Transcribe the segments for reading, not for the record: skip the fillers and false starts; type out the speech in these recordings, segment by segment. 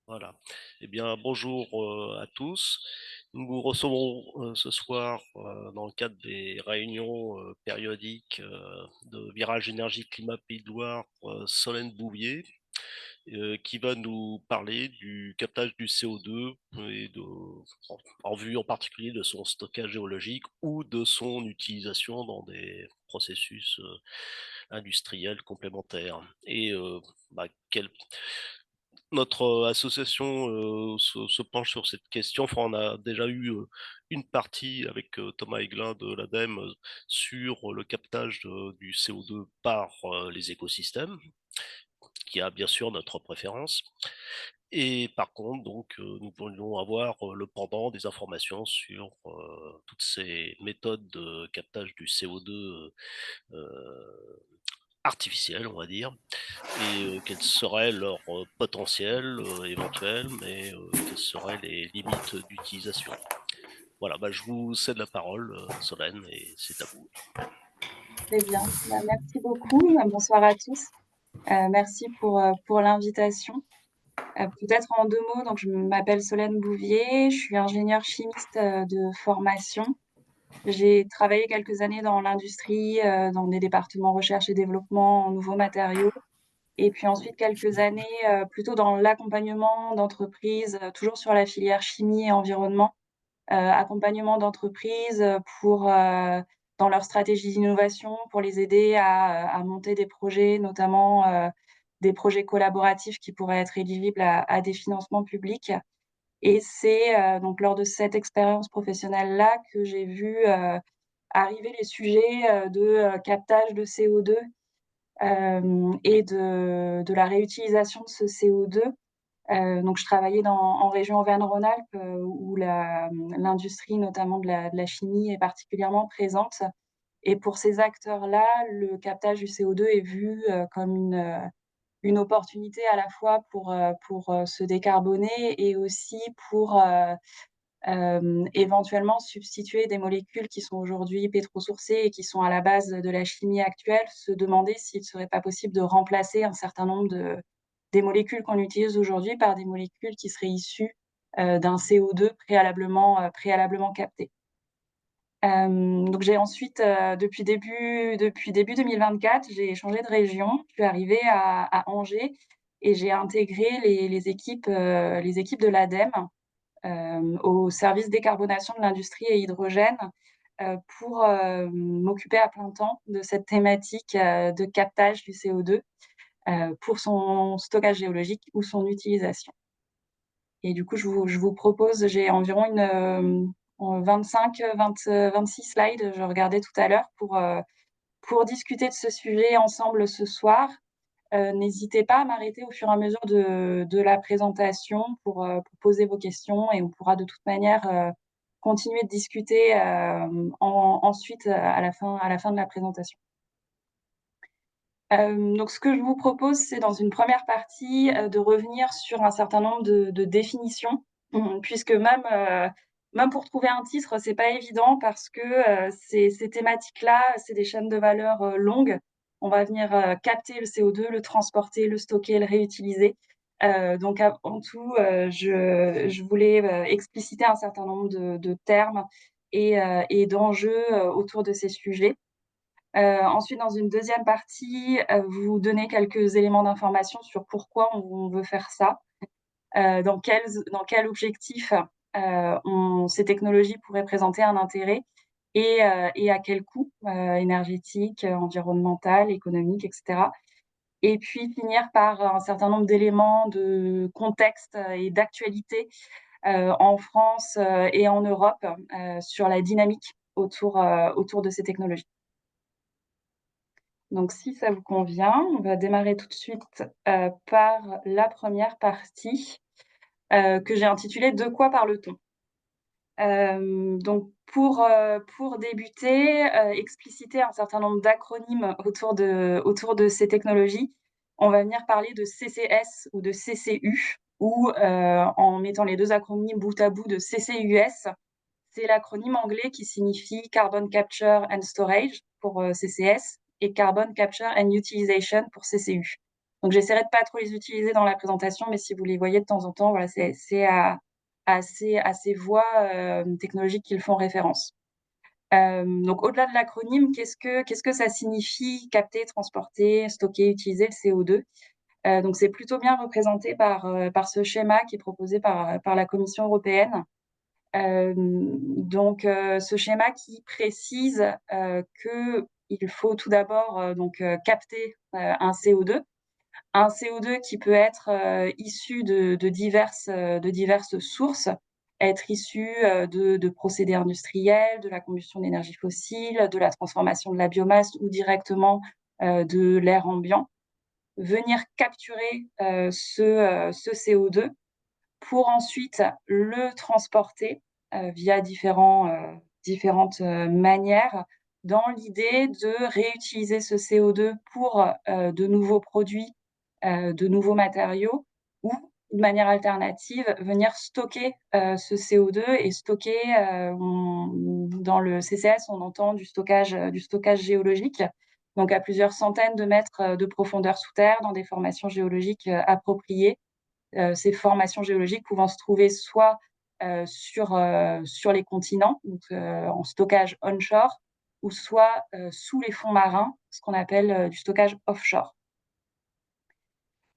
Voilà. Eh bien, bonjour à tous. Nous vous recevons ce soir dans le cadre des réunions périodiques de Virage Énergie Climat Pays de Loire, Solène Bouvier, qui va nous parler du captage du CO2 et en vue en particulier de son stockage géologique ou de son utilisation dans des processus industriels complémentaires. Et quel notre association se penche sur cette question. Enfin, on a déjà eu une partie avec Thomas Aiglin de l'ADEME sur le captage du CO2 par les écosystèmes, qui a bien sûr notre préférence. Et par contre, donc, nous pourrions avoir le pendant des informations sur toutes ces méthodes de captage du CO2 artificiel, on va dire, et quel serait leur potentiel éventuel, mais quelles seraient les limites d'utilisation. Voilà, je vous cède la parole, Solène, et c'est à vous. Très bien. Merci beaucoup. Bonsoir à tous. Merci pour l'invitation. Peut-être en deux mots, donc je m'appelle Solène Bouvier, je suis ingénieure chimiste de formation. J'ai travaillé quelques années dans l'industrie, dans des départements recherche et développement en nouveaux matériaux. Et puis ensuite quelques années plutôt dans l'accompagnement d'entreprises, toujours sur la filière chimie et environnement, accompagnement d'entreprises pour dans leur stratégie d'innovation, pour les aider à monter des projets, notamment des projets collaboratifs qui pourraient être éligibles à des financements publics. Et c'est donc lors de cette expérience professionnelle-là que j'ai vu arriver les sujets de captage de CO2 et de la réutilisation de ce CO2. Donc je travaillais en région Auvergne-Rhône-Alpes où l'industrie, notamment de la chimie, est particulièrement présente. Et pour ces acteurs-là, le captage du CO2 est vu comme une opportunité à la fois pour se décarboner et aussi pour éventuellement substituer des molécules qui sont aujourd'hui pétrosourcées et qui sont à la base de la chimie actuelle, se demander s'il ne serait pas possible de remplacer un certain nombre des molécules qu'on utilise aujourd'hui par des molécules qui seraient issues d'un CO2 préalablement capté. Donc j'ai ensuite, depuis début 2024, j'ai changé de région. Je suis arrivée à Angers et j'ai intégré les équipes de l'ADEME au service décarbonation de l'industrie et hydrogène pour m'occuper à plein temps de cette thématique de captage du CO2 pour son stockage géologique ou son utilisation. Et du coup, je vous propose, j'ai environ 26 slides, je regardais tout à l'heure, pour discuter de ce sujet ensemble ce soir. N'hésitez pas à m'arrêter au fur et à mesure de la présentation pour poser vos questions et on pourra de toute manière continuer de discuter ensuite à la fin de la présentation. Donc ce que je vous propose, c'est dans une première partie de revenir sur un certain nombre de définitions, puisque même pour trouver un titre, c'est pas évident parce que ces thématiques-là, c'est des chaînes de valeur longues. On va venir capter le CO2, le transporter, le stocker, le réutiliser. Donc avant tout, je voulais expliciter un certain nombre de termes et d'enjeux autour de ces sujets. Ensuite, dans une deuxième partie, vous donner quelques éléments d'information sur pourquoi on veut faire ça, dans quel objectif ces technologies pourraient présenter un intérêt et à quel coût énergétique, environnemental, économique, etc. Et puis finir par un certain nombre d'éléments de contexte et d'actualité en France et en Europe sur la dynamique autour de ces technologies. Donc, si ça vous convient, on va démarrer tout de suite par la première partie que j'ai intitulée «De quoi parle-t-on?» Donc, pour débuter, expliciter un certain nombre d'acronymes autour de ces technologies, on va venir parler de CCS ou de CCU ou en mettant les deux acronymes bout à bout de CCUS. C'est l'acronyme anglais qui signifie Carbon Capture and Storage pour CCS et Carbon Capture and Utilization pour CCU. Donc, j'essaierai de pas trop les utiliser dans la présentation, mais si vous les voyez de temps en temps, voilà, c'est à ces voies technologiques qu'ils font référence. Donc, au-delà de l'acronyme, qu'est-ce que ça signifie capter, transporter, stocker, utiliser le CO2? Donc, c'est plutôt bien représenté par ce schéma qui est proposé par la Commission européenne. Donc, ce schéma qui précise qu'il faut tout d'abord capter un CO2. Un CO2 qui peut être issu de diverses sources, être issu de procédés industriels, de la combustion d'énergie fossile, de la transformation de la biomasse ou directement de l'air ambiant. Venir capturer ce CO2 pour ensuite le transporter via différentes manières dans l'idée de réutiliser ce CO2 pour de nouveaux produits, de nouveaux matériaux ou de manière alternative, venir stocker ce CO2 et stocker, dans le CCS, on entend du stockage géologique, donc à plusieurs centaines de mètres de profondeur sous terre dans des formations géologiques appropriées. Ces formations géologiques pouvant se trouver soit sur les continents, donc en stockage onshore, ou soit sous les fonds marins, ce qu'on appelle du stockage offshore.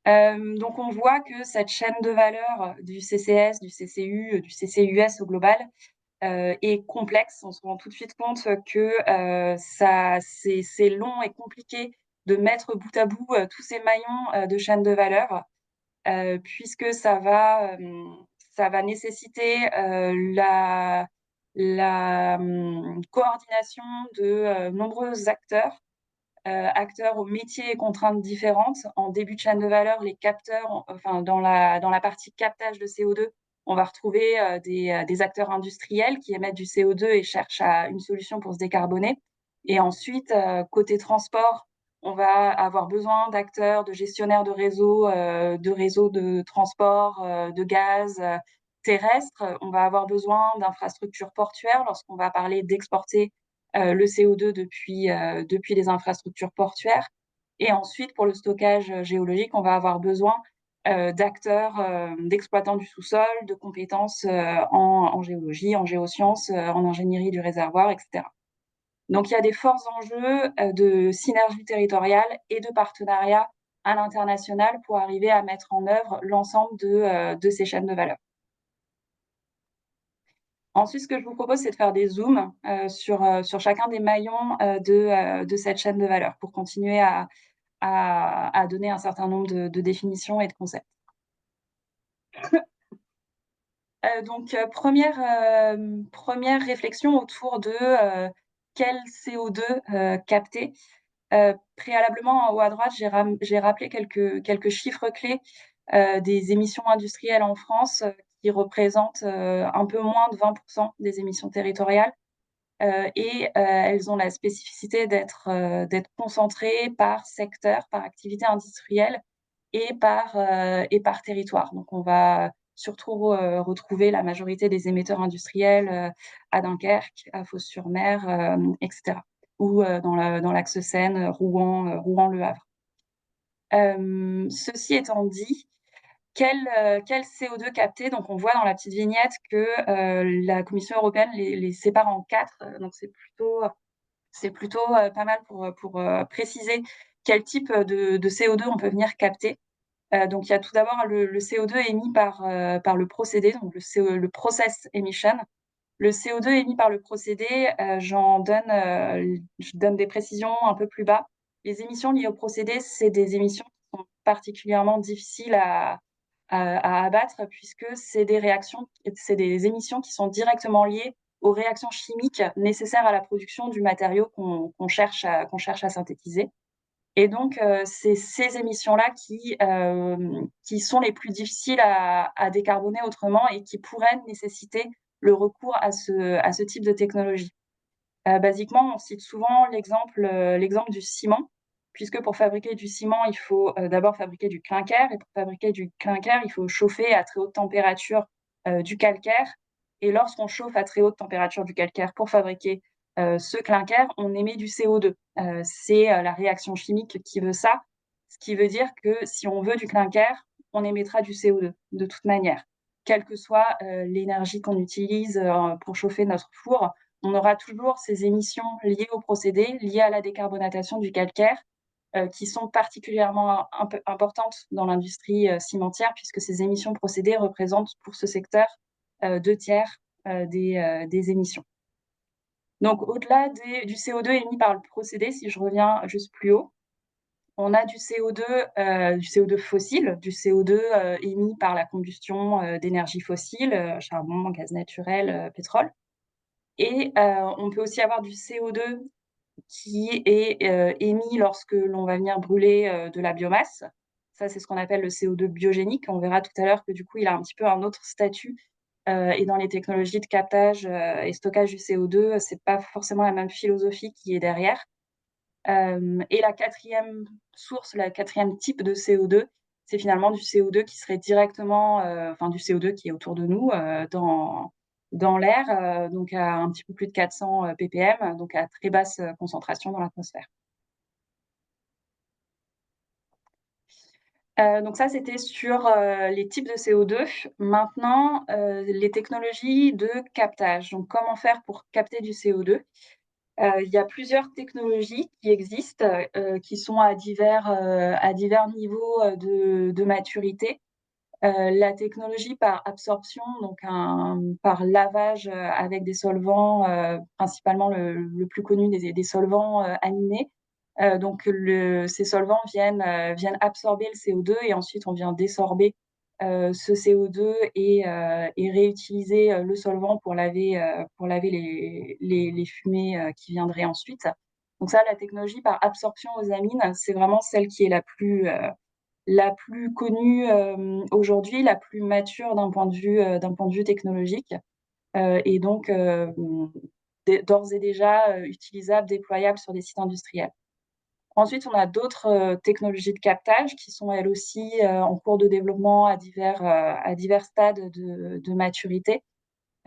Donc on voit que cette chaîne de valeur du CCS, du CCU, du CCUS au global est complexe. On se rend tout de suite compte que c'est long et compliqué de mettre bout à bout tous ces maillons de chaîne de valeur. Puisque ça va nécessiter la coordination de nombreux acteurs aux métiers et contraintes différentes. En début de chaîne de valeur, les capteurs, enfin dans la partie captage de CO2, on va retrouver des acteurs industriels qui émettent du CO2 et cherchent une solution pour se décarboner. Et ensuite, côté transport, on va avoir besoin d'acteurs, de gestionnaires de réseaux de transport, de gaz terrestre. On va avoir besoin d'infrastructures portuaires lorsqu'on va parler d'exporter le CO2 depuis les infrastructures portuaires. Et ensuite, pour le stockage géologique, on va avoir besoin d'acteurs, d'exploitants du sous-sol, de compétences en géologie, en géosciences, en ingénierie du réservoir, etc. Donc, il y a des forts enjeux de synergie territoriale et de partenariat à l'international pour arriver à mettre en œuvre l'ensemble de ces chaînes de valeur. Ensuite, ce que je vous propose, c'est de faire des zooms sur chacun des maillons de cette chaîne de valeur pour continuer à donner un certain nombre de définitions et de concepts. Donc, première réflexion autour de quel CO2 capter. Préalablement, en haut à droite, j'ai rappelé quelques chiffres clés des émissions industrielles en France qui représentent un peu moins de 20% des émissions territoriales. Et elles ont la spécificité d'être concentrées par secteur, par activité industrielle et par territoire. Donc, on va surtout retrouver la majorité des émetteurs industriels à Dunkerque, à Fos-sur-Mer, etc. Ou dans l'axe Seine, Rouen-Le Havre. Ceci étant dit, quel CO2 capter? Donc, on voit dans la petite vignette que la Commission européenne les sépare en 4. Donc, c'est plutôt pas mal pour préciser quel type de CO2 on peut venir capter. Donc, il y a tout d'abord le CO2 émis par le procédé, donc le process emission. Le CO2 émis par le procédé, je donne des précisions un peu plus bas. Les émissions liées au procédé, c'est des émissions qui sont particulièrement difficiles à abattre puisque c'est des émissions qui sont directement liées aux réactions chimiques nécessaires à la production du matériau qu'on cherche à synthétiser. Et donc, c'est ces émissions-là qui sont les plus difficiles à décarboner autrement et qui pourraient nécessiter le recours à ce type de technologie. Basiquement, on cite souvent l'exemple du ciment, puisque pour fabriquer du ciment, il faut d'abord fabriquer du clinker, et pour fabriquer du clinker, il faut chauffer à très haute température du calcaire. Et lorsqu'on chauffe à très haute température du calcaire pour fabriquer ce clinker, on émet du CO2. C'est la réaction chimique qui veut ça. Ce qui veut dire que si on veut du clinker, on émettra du CO2 de toute manière. Quelle que soit l'énergie qu'on utilise pour chauffer notre four, on aura toujours ces émissions liées au procédé, liées à la décarbonatation du calcaire, qui sont particulièrement importantes dans l'industrie cimentière, puisque ces émissions procédés représentent pour ce secteur 2/3 des émissions. Donc, au-delà du CO2 émis par le procédé, si je reviens juste plus haut, on a du CO2 fossile, du CO2 émis par la combustion d'énergie fossile, charbon, gaz naturel, pétrole. Et on peut aussi avoir du CO2 qui est émis lorsque l'on va venir brûler de la biomasse. Ça, c'est ce qu'on appelle le CO2 biogénique. On verra tout à l'heure que du coup, il a un petit peu un autre statut. Et dans les technologies de captage et stockage du CO2, c'est pas forcément la même philosophie qui est derrière. Et la quatrième source, la quatrième type de CO2, c'est finalement du CO2 qui serait directement, enfin du CO2 qui est autour de nous dans l'air, donc à un petit peu plus de 400 ppm, donc à très basse concentration dans l'atmosphère. Donc ça, c'était sur les types de CO2. Maintenant, les technologies de captage. Donc, comment faire pour capter du CO2 ? Il y a plusieurs technologies qui existent, qui sont à divers niveaux de maturité. La technologie par absorption, donc par lavage avec des solvants, principalement le plus connu des solvants aminés. Donc ces solvants viennent absorber le CO2 et ensuite on vient désorber ce CO2 et réutiliser le solvant pour laver les fumées qui viendraient ensuite. Donc ça, la technologie par absorption aux amines, c'est vraiment celle qui est la plus connue aujourd'hui, la plus mature d'un point de vue technologique, et donc d'ores et déjà utilisable, déployable sur des sites industriels. Ensuite, on a d'autres technologies de captage qui sont elles aussi en cours de développement à divers stades de maturité.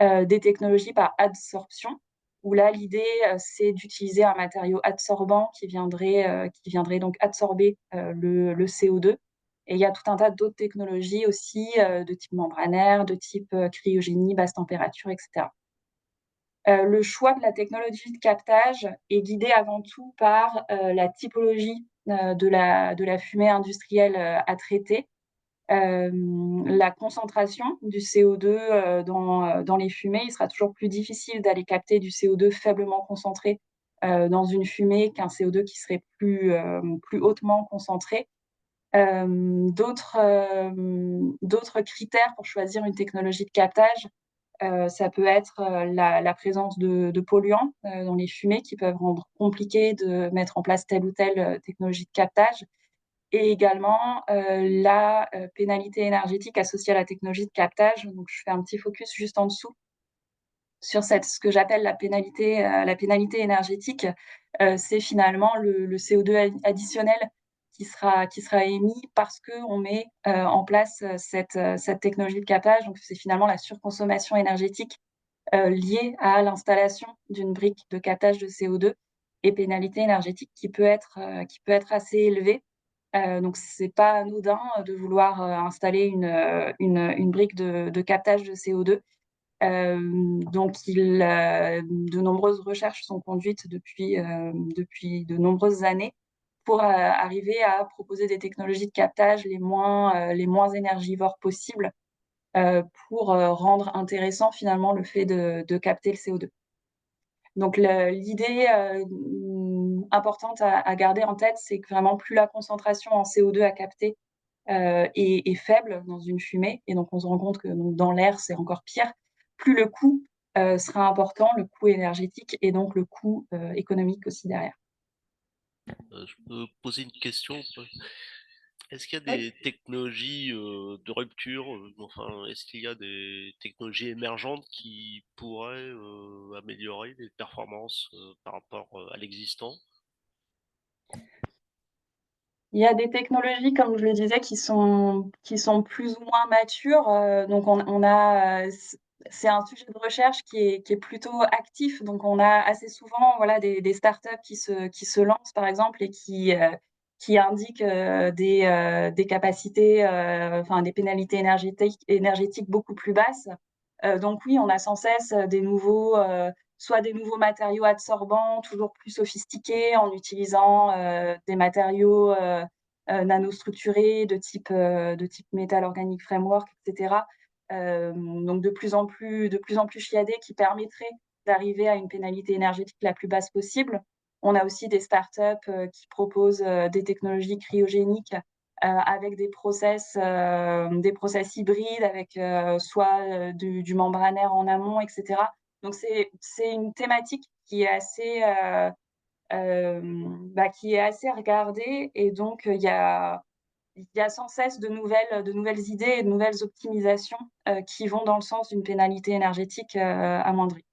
Des technologies par adsorption, où là, l'idée, c'est d'utiliser un matériau adsorbant qui viendrait donc absorber le CO2. Et il y a tout un tas d'autres technologies aussi, de type membranaire, de type cryogénie, basse température, etc. Le choix de la technologie de captage est guidé avant tout par la typologie de la fumée industrielle à traiter. La concentration du CO2 dans les fumées, il sera toujours plus difficile d'aller capter du CO2 faiblement concentré dans une fumée qu'un CO2 qui serait plus hautement concentré. D'autres critères pour choisir une technologie de captage, ça peut être la présence de polluants dans les fumées qui peuvent rendre compliqué de mettre en place telle ou telle technologie de captage. Et également la pénalité énergétique associée à la technologie de captage. Donc, je fais un petit focus juste en dessous sur ce que j'appelle la pénalité énergétique. C'est finalement le CO2 additionnel qui sera émis parce qu'on met en place cette technologie de captage. Donc, c'est finalement la surconsommation énergétique liée à l'installation d'une brique de captage de CO2 et pénalité énergétique qui peut être assez élevée. Donc c'est pas anodin de vouloir installer une brique de captage de CO2. Donc de nombreuses recherches sont conduites depuis de nombreuses années pour arriver à proposer des technologies de captage les moins énergivores possibles pour rendre intéressant finalement le fait de capter le CO2. Donc l'idée importante à garder en tête, c'est que vraiment plus la concentration en CO2 à capter est faible dans une fumée, et donc on se rend compte que donc, dans l'air c'est encore pire, plus le coût sera important, le coût énergétique et donc le coût économique aussi derrière. Je peux poser une question? Est-ce qu'il y a Oui. des technologies de rupture, enfin, est-ce qu'il y a des technologies émergentes qui pourraient améliorer les performances par rapport à l'existant? Il y a des technologies, comme je le disais, qui sont plus ou moins matures. Donc, c'est un sujet de recherche qui est plutôt actif. Donc, on a assez souvent voilà, des startups qui se lancent, par exemple, et qui indiquent des capacités, enfin des pénalités énergétiques beaucoup plus basses. Donc oui, on a sans cesse soit des nouveaux matériaux adsorbants, toujours plus sophistiqués, en utilisant des matériaux nanostructurés de type Metal Organic Framework, etc. Donc de plus en plus chiadés, qui permettraient d'arriver à une pénalité énergétique la plus basse possible. On a aussi des startups qui proposent des technologies cryogéniques avec des process hybrides, avec soit du membranaire en amont, etc. Donc c'est une thématique qui est qui est assez regardée, et donc il y a sans cesse de nouvelles idées et de nouvelles optimisations qui vont dans le sens d'une pénalité énergétique amoindrie.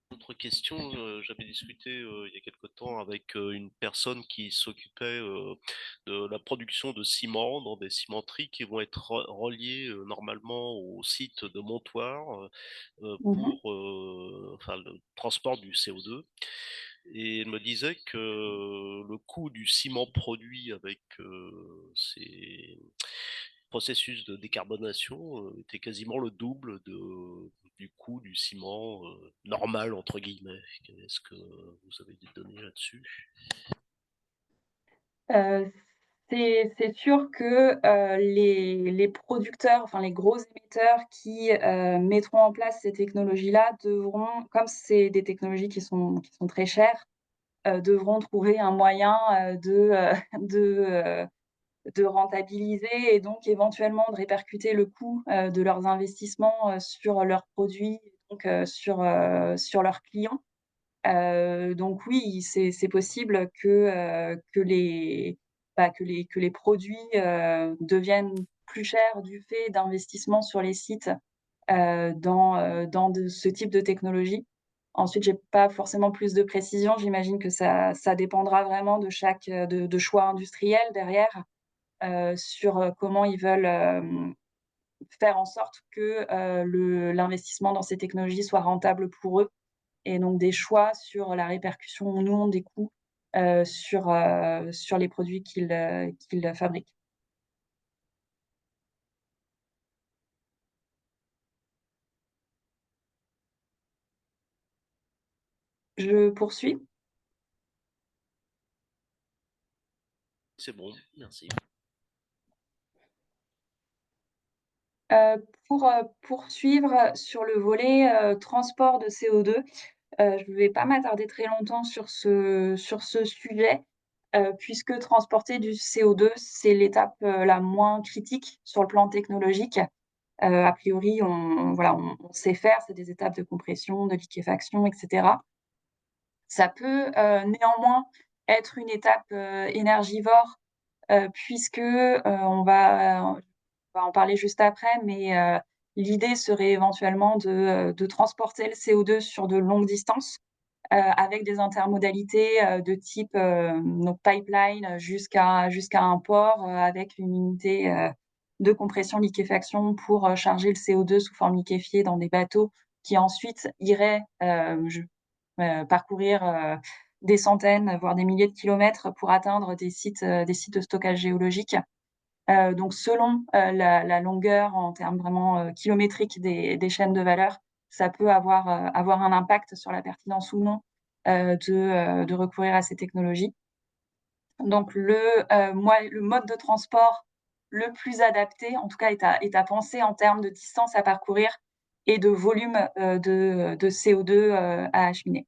Autre question, j'avais discuté il y a quelque temps avec une personne qui s'occupait de la production de ciment dans des cimenteries qui vont être reliées normalement au site de Montoire Mhm. pour enfin, le transport du CO2. Et elle me disait que le coût du ciment produit avec ces processus de décarbonation était quasiment le double du coût du ciment normal, entre guillemets. Est-ce que vous avez des données là-dessus? Euh, c'est sûr que les producteurs, enfin les gros émetteurs qui mettront en place ces technologies-là devront, comme c'est des technologies qui sont très chères, devront trouver un moyen de, de rentabiliser, et donc éventuellement de répercuter le coût de leurs investissements sur leurs produits, donc sur leurs clients. Donc oui, c'est possible que les produits deviennent plus chers du fait d'investissements sur les sites dans ce type de technologie. Ensuite, j'ai pas forcément plus de précision. J'imagine que ça dépendra vraiment de choix industriels derrière, sur comment ils veulent faire en sorte que l'investissement dans ces technologies soit rentable pour eux, et donc des choix sur la répercussion ou non des coûts sur les produits qu'ils fabriquent. Je poursuis. C'est bon, merci. Pour poursuivre sur le volet transport de CO2, je ne vais pas m'attarder très longtemps sur ce sujet, puisque transporter du CO2, c'est l'étape la moins critique sur le plan technologique. A priori, voilà, on sait faire, c'est des étapes de compression, de liquéfaction, etc. Ça peut néanmoins être une étape énergivore, puisque on va en parler juste après, mais l'idée serait éventuellement de transporter le CO2 sur de longues distances, avec des intermodalités de type donc pipeline jusqu'à un port, avec une unité de compression liquéfaction pour charger le CO2 sous forme liquéfiée dans des bateaux qui ensuite iraient parcourir des centaines, voire des milliers de kilomètres pour atteindre des sites de stockage géologique. Donc selon la longueur en termes vraiment kilométriques des chaînes de valeur, ça peut avoir un impact sur la pertinence ou non de recourir à ces technologies. Donc le mode de transport le plus adapté, en tout cas, est à penser en termes de distance à parcourir et de volume de CO2 à acheminer.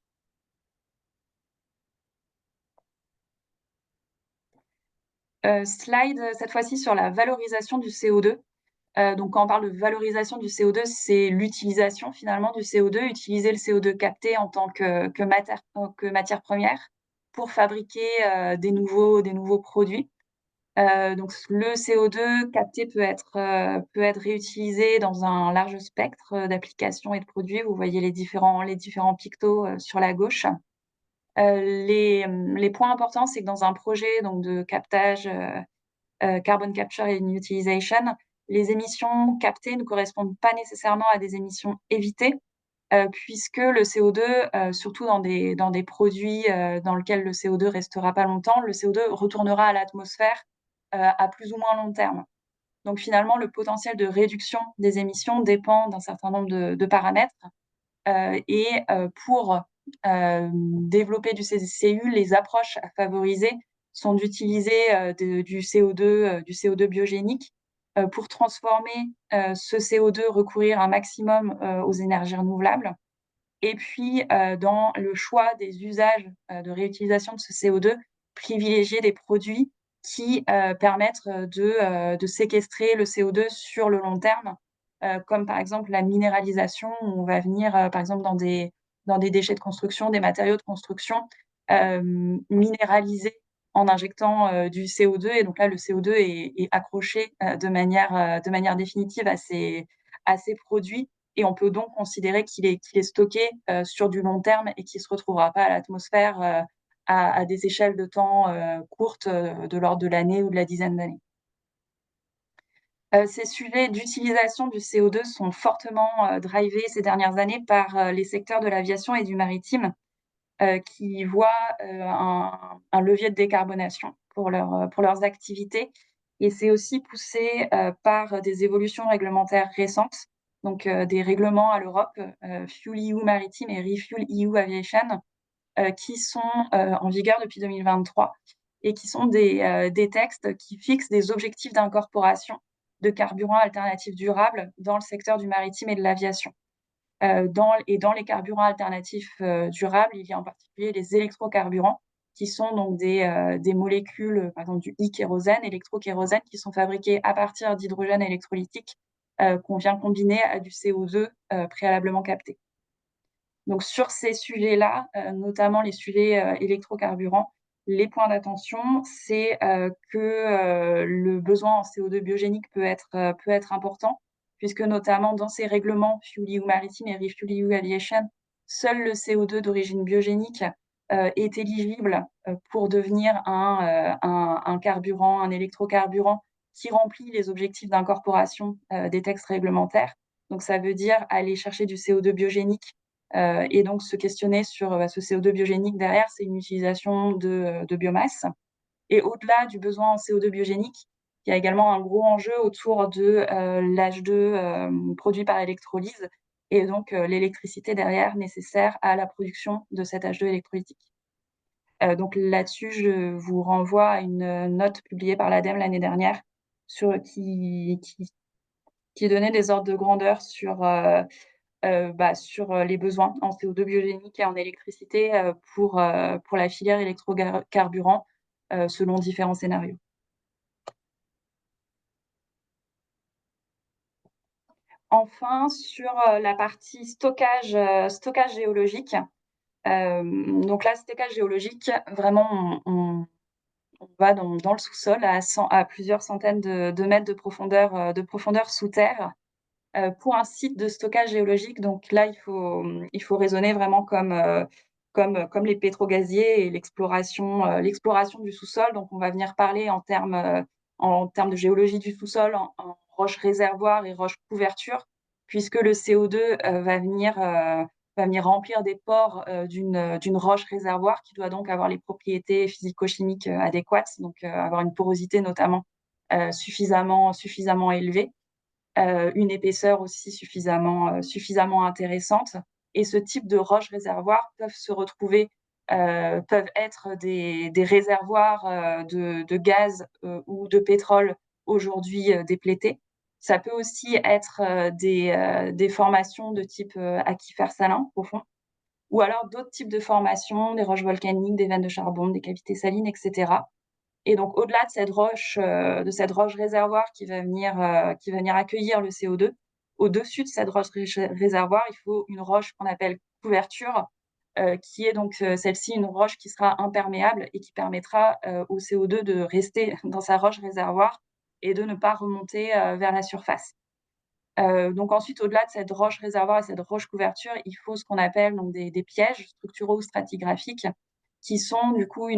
Slide cette fois-ci sur la valorisation du CO2. Donc quand on parle de valorisation du CO2, c'est l'utilisation finalement du CO2, utiliser le CO2 capté en tant que matière première pour fabriquer des nouveaux produits. Donc le CO2 capté peut être réutilisé dans un large spectre d'applications et de produits. Vous voyez les différents pictos sur la gauche. Les points importants, c'est que dans un projet donc, de captage Carbon Capture and Utilization, les émissions captées ne correspondent pas nécessairement à des émissions évitées. puisque le CO2, surtout dans des produits dans lesquels le CO2 restera pas longtemps, le CO2 retournera à l'atmosphère à plus ou moins long terme. Donc finalement, le potentiel de réduction des émissions dépend d'un certain nombre de paramètres. Et pour développer du CCU, les approches à favoriser sont d'utiliser du CO2 biogénique pour transformer ce CO2, recourir un maximum aux énergies renouvelables. Et puis, dans le choix des usages de réutilisation de ce CO2, privilégier des produits qui permettent de séquestrer le CO2 sur le long terme, comme par exemple la minéralisation, où on va venir, par exemple, dans des déchets de construction, des matériaux de construction, minéraliser en injectant du CO2. Et donc là, le CO2 est accroché de manière définitive à ces produits. Et on peut donc considérer qu'il est stocké sur du long terme et qu'il ne se retrouvera pas à l'atmosphère à des échelles de temps courtes, de l'ordre de l'année ou de la dizaine d'années. Ces sujets d'utilisation du CO2 sont fortement drivés ces dernières années par les secteurs de l'aviation et du maritime, qui voient un levier de décarbonation pour leurs activités. Et c'est aussi poussé par des évolutions réglementaires récentes, donc des règlements à l'Europe, FuelEU Maritime et ReFuelEU Aviation, qui sont en vigueur depuis 2023 et qui sont des textes qui fixent des objectifs d'incorporation de carburants alternatifs durables dans le secteur du maritime et de l'aviation. Dans les carburants alternatifs durables, il y a en particulier les électrocarburants, qui sont donc des molécules, par exemple du e-kérosène, électrokérosène, qui sont fabriquées à partir d'hydrogène électrolytique qu'on vient combiner à du CO2 préalablement capté. Donc sur ces sujets-là, notamment les sujets électrocarburants, les points d'attention, c'est que le besoin en CO2 biogénique peut être important, puisque notamment dans ces règlements FuelEU Maritime et ReFuelEU Aviation, seul le CO2 d'origine biogénique est éligible pour devenir un carburant, un électrocarburant qui remplit les objectifs d'incorporation des textes réglementaires. Donc ça veut dire aller chercher du CO2 biogénique et donc se questionner sur ce CO2 biogénique derrière, c'est une utilisation de biomasse. Et au-delà du besoin en CO2 biogénique, il y a également un gros enjeu autour de l'H2 produit par électrolyse et donc l'électricité derrière nécessaire à la production de cet H2 électrolytique. Donc là-dessus, je vous renvoie à une note publiée par l'ADEME l'année dernière qui donnait des ordres de grandeur sur les besoins en CO2 biogénique et en électricité pour la filière électrocarburant selon différents scénarios. Enfin, sur la partie stockage géologique. Donc là, stockage géologique, vraiment, on va dans le sous-sol à plusieurs centaines de mètres de profondeur sous terre. Pour un site de stockage géologique, donc là, il faut raisonner vraiment comme les pétrogaziers et l'exploration du sous-sol. Donc, on va venir parler en termes de géologie du sous-sol, en roches réservoirs et roches couvertures, puisque le CO2 va venir remplir des pores d'une roche réservoir qui doit donc avoir les propriétés physico-chimiques adéquates, donc avoir une porosité notamment suffisamment élevée. Une épaisseur aussi suffisamment intéressante. Et ce type de roches réservoirs peuvent être des réservoirs de gaz ou de pétrole aujourd'hui déplétés. Ça peut aussi être des formations de type aquifère salin, au fond, ou alors d'autres types de formations, des roches volcaniques, des veines de charbon, des cavités salines, etc. Et donc, au-delà de cette roche réservoir qui va venir accueillir le CO2, au-dessus de cette roche réservoir, il faut une roche qu'on appelle couverture, qui est donc celle-ci une roche qui sera imperméable et qui permettra au CO2 de rester dans sa roche réservoir et de ne pas remonter vers la surface. Donc ensuite, au-delà de cette roche réservoir et cette roche couverture, il faut ce qu'on appelle donc des pièges structuraux ou stratigraphiques, qui sont du coup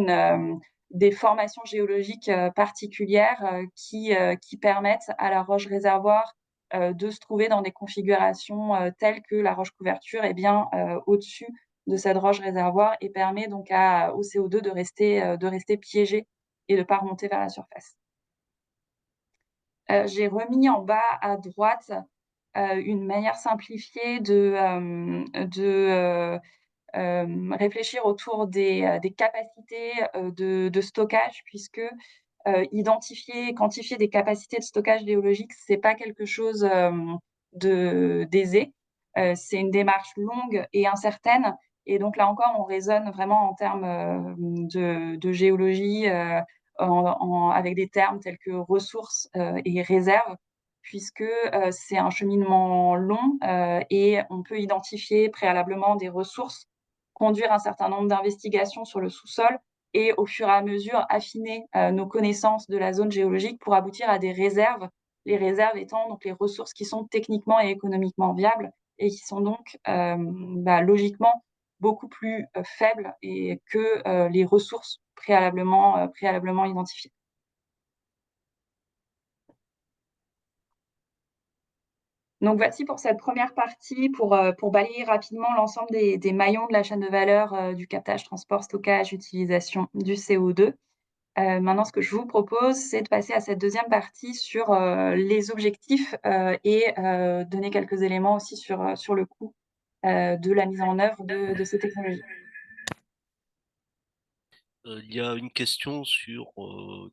des formations géologiques particulières qui permettent à la roche réservoir de se trouver dans des configurations telles que la roche couverture est bien au-dessus de cette roche réservoir et permet donc au CO2 de rester piégé et de ne pas remonter vers la surface. J'ai remis en bas à droite une manière simplifiée de réfléchir autour des capacités de stockage, puisque quantifier des capacités de stockage géologique, c'est pas quelque chose d'aisé. C'est une démarche longue et incertaine. Et donc là encore, on raisonne vraiment en termes de géologie, avec des termes tels que ressources et réserves, puisque c'est un cheminement long et on peut identifier préalablement des ressources, conduire un certain nombre d'investigations sur le sous-sol et au fur et à mesure affiner nos connaissances de la zone géologique pour aboutir à des réserves. Les réserves étant donc les ressources qui sont techniquement et économiquement viables et qui sont donc logiquement beaucoup plus faibles que les ressources préalablement identifiées. Donc voici pour cette première partie, pour balayer rapidement l'ensemble des maillons de la chaîne de valeur du captage, transport, stockage, utilisation du CO2. Maintenant, ce que je vous propose, c'est de passer à cette deuxième partie sur les objectifs et donner quelques éléments aussi sur le coût de la mise en œuvre de ces technologies. Il y a une question sur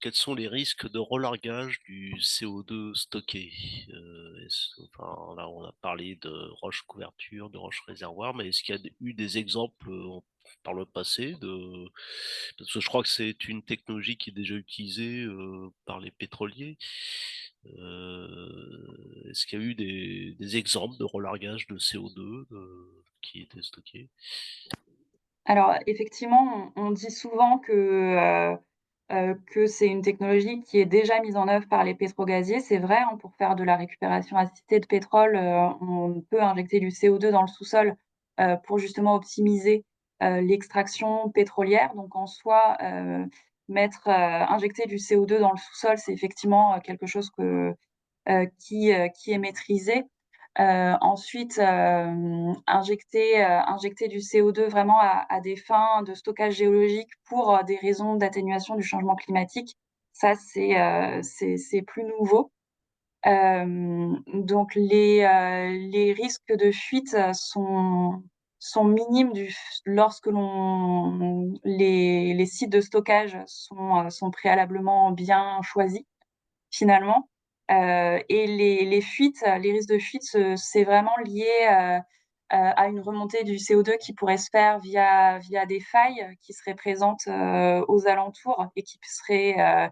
quels sont les risques de relargage du CO2 stocké. Enfin, là, on a parlé de roches couverture, de roches réservoirs, mais est-ce qu'il y a eu des exemples par le passé parce que je crois que c'est une technologie qui est déjà utilisée par les pétroliers. Est-ce qu'il y a eu des exemples de relargage de CO2 qui étaient stockés? Alors effectivement, on dit souvent que c'est une technologie qui est déjà mise en œuvre par les pétrogaziers. C'est vrai, hein, pour faire de la récupération assistée de pétrole, on peut injecter du CO2 dans le sous-sol pour justement optimiser l'extraction pétrolière. Donc en soi, injecter du CO2 dans le sous-sol, c'est effectivement quelque chose qui est maîtrisé. Ensuite, injecter du CO2 vraiment à des fins de stockage géologique pour des raisons d'atténuation du changement climatique, ça, c'est plus nouveau. Donc les risques de fuite sont minimes lorsque les sites de stockage sont préalablement bien choisis finalement. Et les fuites, les risques de fuite, c'est vraiment lié à une remontée du CO2 qui pourrait se faire via des failles qui seraient présentes aux alentours et qui seraient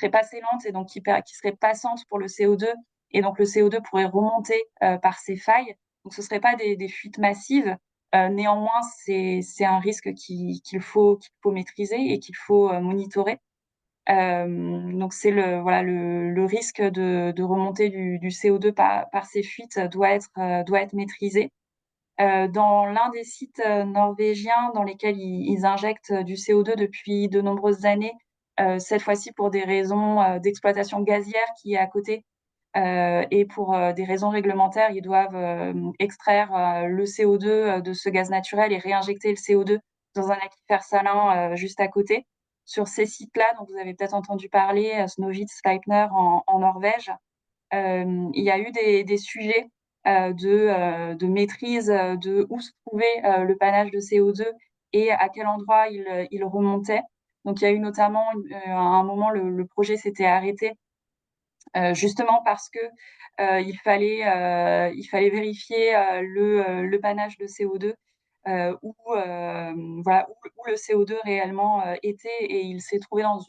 passes lentes et donc qui seraient passantes pour le CO2. Et donc le CO2 pourrait remonter par ces failles. Donc ce ne seraient pas des fuites massives. Néanmoins, c'est un risque qu'il faut maîtriser et qu'il faut monitorer. Donc c'est le risque de remontée du CO2 par ces fuites doit être maîtrisé. Dans l'un des sites norvégiens dans lesquels ils injectent du CO2 depuis de nombreuses années, cette fois-ci pour des raisons d'exploitation gazière qui est à côté, et pour des raisons réglementaires, ils doivent extraire le CO2 de ce gaz naturel et réinjecter le CO2 dans un aquifère salin juste à côté. Sur ces sites-là, dont vous avez peut-être entendu parler, Snøhvit, Sleipner en Norvège, il y a eu des sujets de maîtrise de où se trouvait le panache de CO2 et à quel endroit il remontait. Donc il y a eu notamment à un moment le projet s'était arrêté justement parce que il fallait vérifier le panache de CO2 où le CO2 réellement était, et il s'est trouvé dans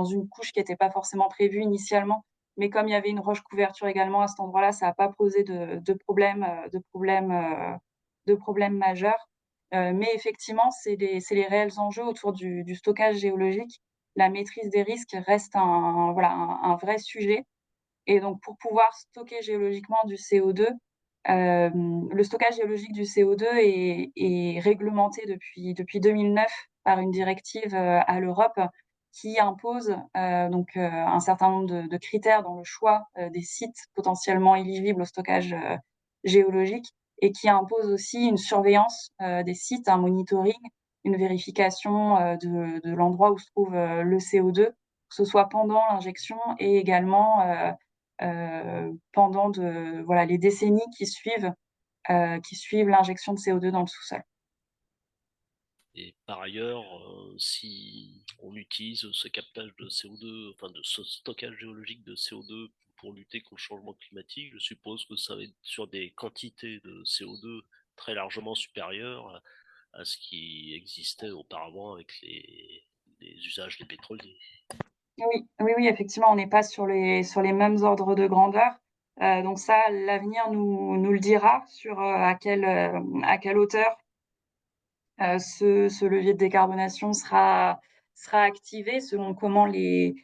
une couche qui n'était pas forcément prévue initialement. Mais comme il y avait une roche couverture également à cet endroit-là, ça n'a pas posé de problème majeur. Mais effectivement, c'est les réels enjeux autour du stockage géologique. La maîtrise des risques reste un vrai sujet. Et donc, pour pouvoir stocker géologiquement du CO2, le stockage géologique du CO2 est réglementé depuis 2009 par une directive à l'Europe qui impose un certain nombre de critères dans le choix des sites potentiellement éligibles au stockage géologique et qui impose aussi une surveillance des sites, un monitoring, une vérification de l'endroit où se trouve le CO2, que ce soit pendant l'injection et également pendant les décennies qui suivent l'injection de CO2 dans le sous-sol. Et par ailleurs, si on utilise ce captage de CO2, enfin de ce stockage géologique de CO2 pour lutter contre le changement climatique, je suppose que ça va être sur des quantités de CO2 très largement supérieures à ce qui existait auparavant avec les usages des pétroliers. Oui, oui, oui, effectivement, on n'est pas sur les mêmes ordres de grandeur. Donc ça, l'avenir nous le dira sur à quelle hauteur ce levier de décarbonation sera activé selon comment les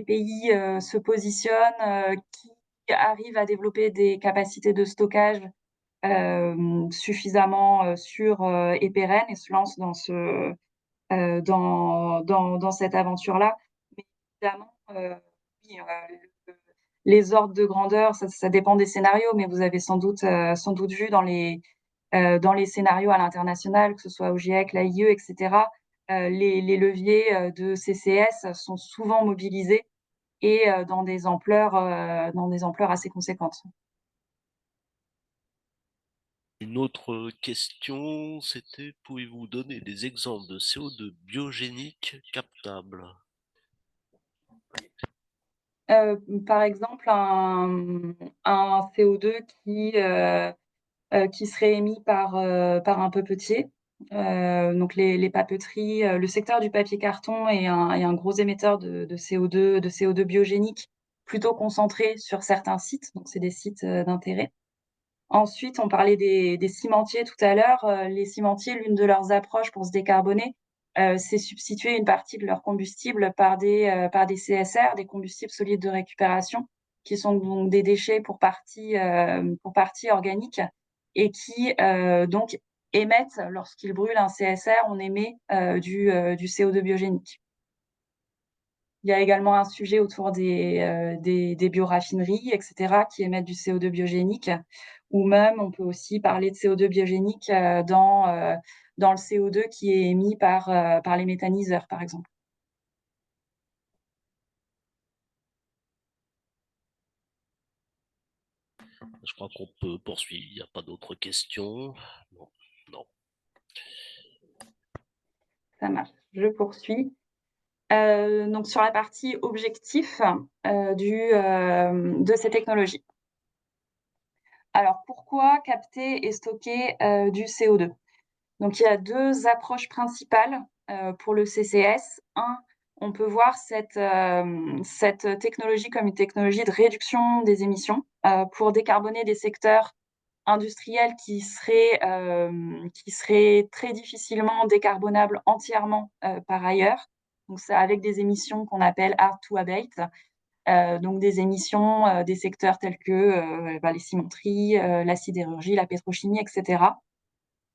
pays se positionnent, qui arrivent à développer des capacités de stockage suffisamment sûres et pérennes et se lancent dans cette aventure-là. Mais évidemment, oui, les ordres de grandeur, ça dépend des scénarios, mais vous avez sans doute vu dans les scénarios à l'international, que ce soit au GIEC, l'AIE, etc., les leviers de CCS sont souvent mobilisés et dans des ampleurs assez conséquentes. Une autre question, c'était pouvez-vous donner des exemples de CO2 biogénique captable? Par exemple, un CO2 qui serait émis par un papetier. Donc les papeteries, le secteur du papier carton est un gros émetteur de CO2 biogénique, plutôt concentré sur certains sites. Donc c'est des sites d'intérêt. Ensuite, on parlait des cimentiers tout à l'heure. Les cimentiers, l'une de leurs approches pour se décarboner, c'est substituer une partie de leur combustible par des CSR, des combustibles solides de récupération, qui sont donc des déchets pour partie organiques et qui donc émettent, lorsqu'ils brûlent un CSR, on émet du CO2 biogénique. Il y a également un sujet autour des bioraffineries, etc., qui émettent du CO2 biogénique, ou même on peut aussi parler de CO2 biogénique dans le CO2 qui est émis par les méthaniseurs, par exemple. Je crois qu'on peut poursuivre, il n'y a pas d'autres questions. Non. Non. Ça marche. Je poursuis. Donc sur la partie objectif de ces technologies. Alors pourquoi capter et stocker du CO2? Donc il y a deux approches principales pour le CCS. Un, on peut voir cette technologie comme une technologie de réduction des émissions pour décarboner des secteurs industriels qui seraient très difficilement décarbonables entièrement par ailleurs. Donc c'est avec des émissions qu'on appelle hard to abate. Donc des émissions des secteurs tels que les cimenteries, la sidérurgie, la pétrochimie, etc.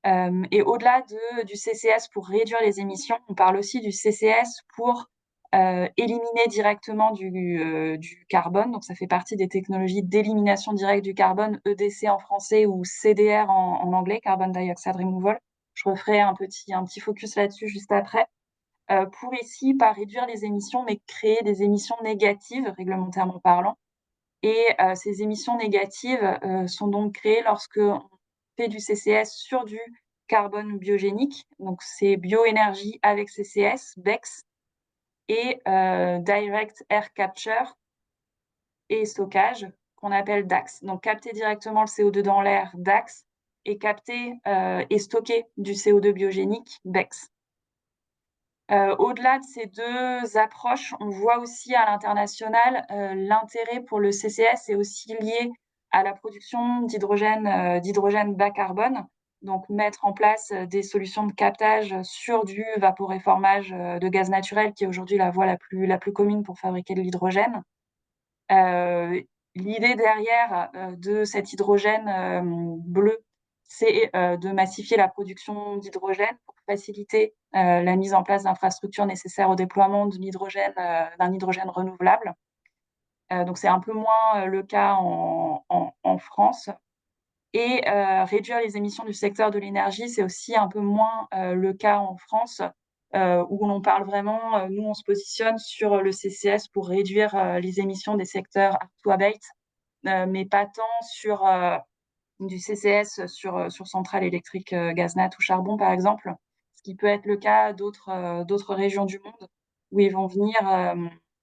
Et au-delà du CCS pour réduire les émissions, on parle aussi du CCS pour éliminer directement du carbone. Donc ça fait partie des technologies d'élimination directe du carbone, EDC en français ou CDR en anglais, Carbon Dioxide Removal. Je referai un petit focus là-dessus juste après. Pour ici, pas réduire les émissions, mais créer des émissions négatives, réglementairement parlant. Et ces émissions négatives sont donc créées lorsque on fait du CCS sur du carbone biogénique. Donc c'est bioénergie avec CCS, BECS, et Direct Air Capture et stockage, qu'on appelle DAX. Donc capter directement le CO2 dans l'air, DAX, et capter et stocker du CO2 biogénique, BECS. Au-delà de ces deux approches, on voit aussi à l'international l'intérêt pour le CCS est aussi lié à la production d'hydrogène bas carbone. Donc mettre en place des solutions de captage sur du vaporéformage de gaz naturel, qui est aujourd'hui la voie la plus commune pour fabriquer de l'hydrogène. L'idée derrière de cet hydrogène bleu, c'est de massifier la production d'hydrogène pour faciliter la mise en place d'infrastructures nécessaires au déploiement de l'hydrogène, d'un hydrogène renouvelable. Donc c'est un peu moins le cas en France. Et réduire les émissions du secteur de l'énergie, c'est aussi un peu moins le cas en France, où l'on parle vraiment, nous on se positionne sur le CCS pour réduire les émissions des secteurs hard to abate, mais pas tant sur du CCS sur centrales électriques gaz nat ou charbon par exemple, ce qui peut être le cas d'autres régions du monde où ils vont venir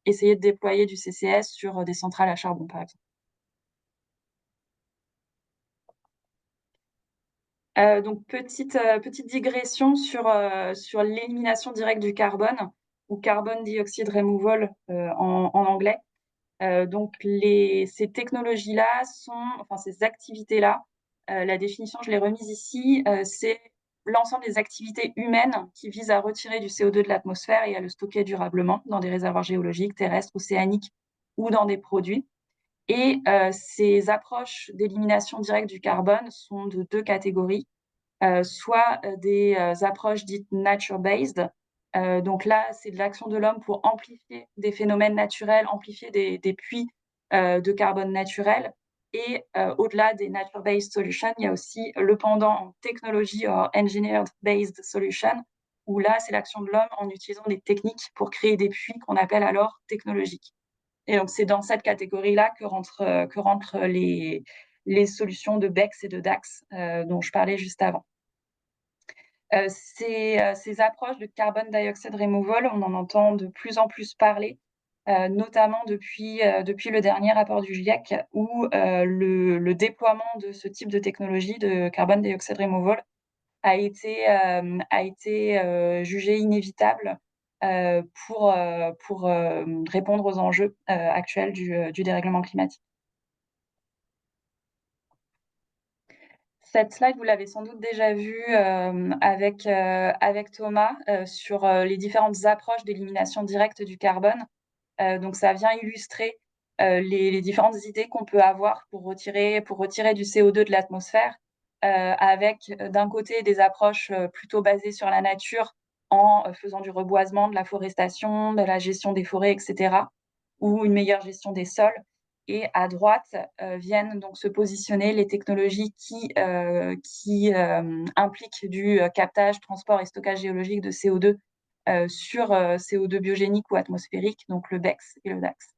essayer de déployer du CCS sur des centrales à charbon par exemple. Donc petite digression sur l'élimination directe du carbone ou carbon dioxide removal en anglais. Donc ces technologies-là enfin ces activités-là, la définition, je l'ai remise ici, c'est l'ensemble des activités humaines qui visent à retirer du CO2 de l'atmosphère et à le stocker durablement dans des réservoirs géologiques, terrestres, océaniques ou dans des produits. Et ces approches d'élimination directe du carbone sont de deux catégories. Soit des approches dites nature-based. Donc là, c'est de l'action de l'homme pour amplifier des phénomènes naturels, amplifier des puits de carbone naturel. Et au-delà des nature-based solutions, il y a aussi le pendant en technologie or engineered-based solution, où là, c'est l'action de l'homme en utilisant des techniques pour créer des puits qu'on appelle alors technologiques. Et donc, c'est dans cette catégorie-là que rentrent les solutions de BECCS et de DACS dont je parlais juste avant. Ces approches de carbon dioxide removal, on en entend de plus en plus parler, notamment depuis le dernier rapport du GIEC, où le déploiement de ce type de technologie de carbon dioxide removal a été jugé inévitable pour répondre aux enjeux actuels du dérèglement climatique. Cette slide, vous l'avez sans doute déjà vue avec Thomas sur les différentes approches d'élimination directe du carbone. Donc, ça vient illustrer les différentes idées qu'on peut avoir pour retirer du CO2 de l'atmosphère, avec d'un côté des approches plutôt basées sur la nature en faisant du reboisement, de la forestation, de la gestion des forêts, etc., ou une meilleure gestion des sols. Et à droite viennent donc se positionner les technologies qui impliquent du captage, transport et stockage géologique de CO2 sur CO2 biogénique ou atmosphérique, donc le BECCS et le DACS.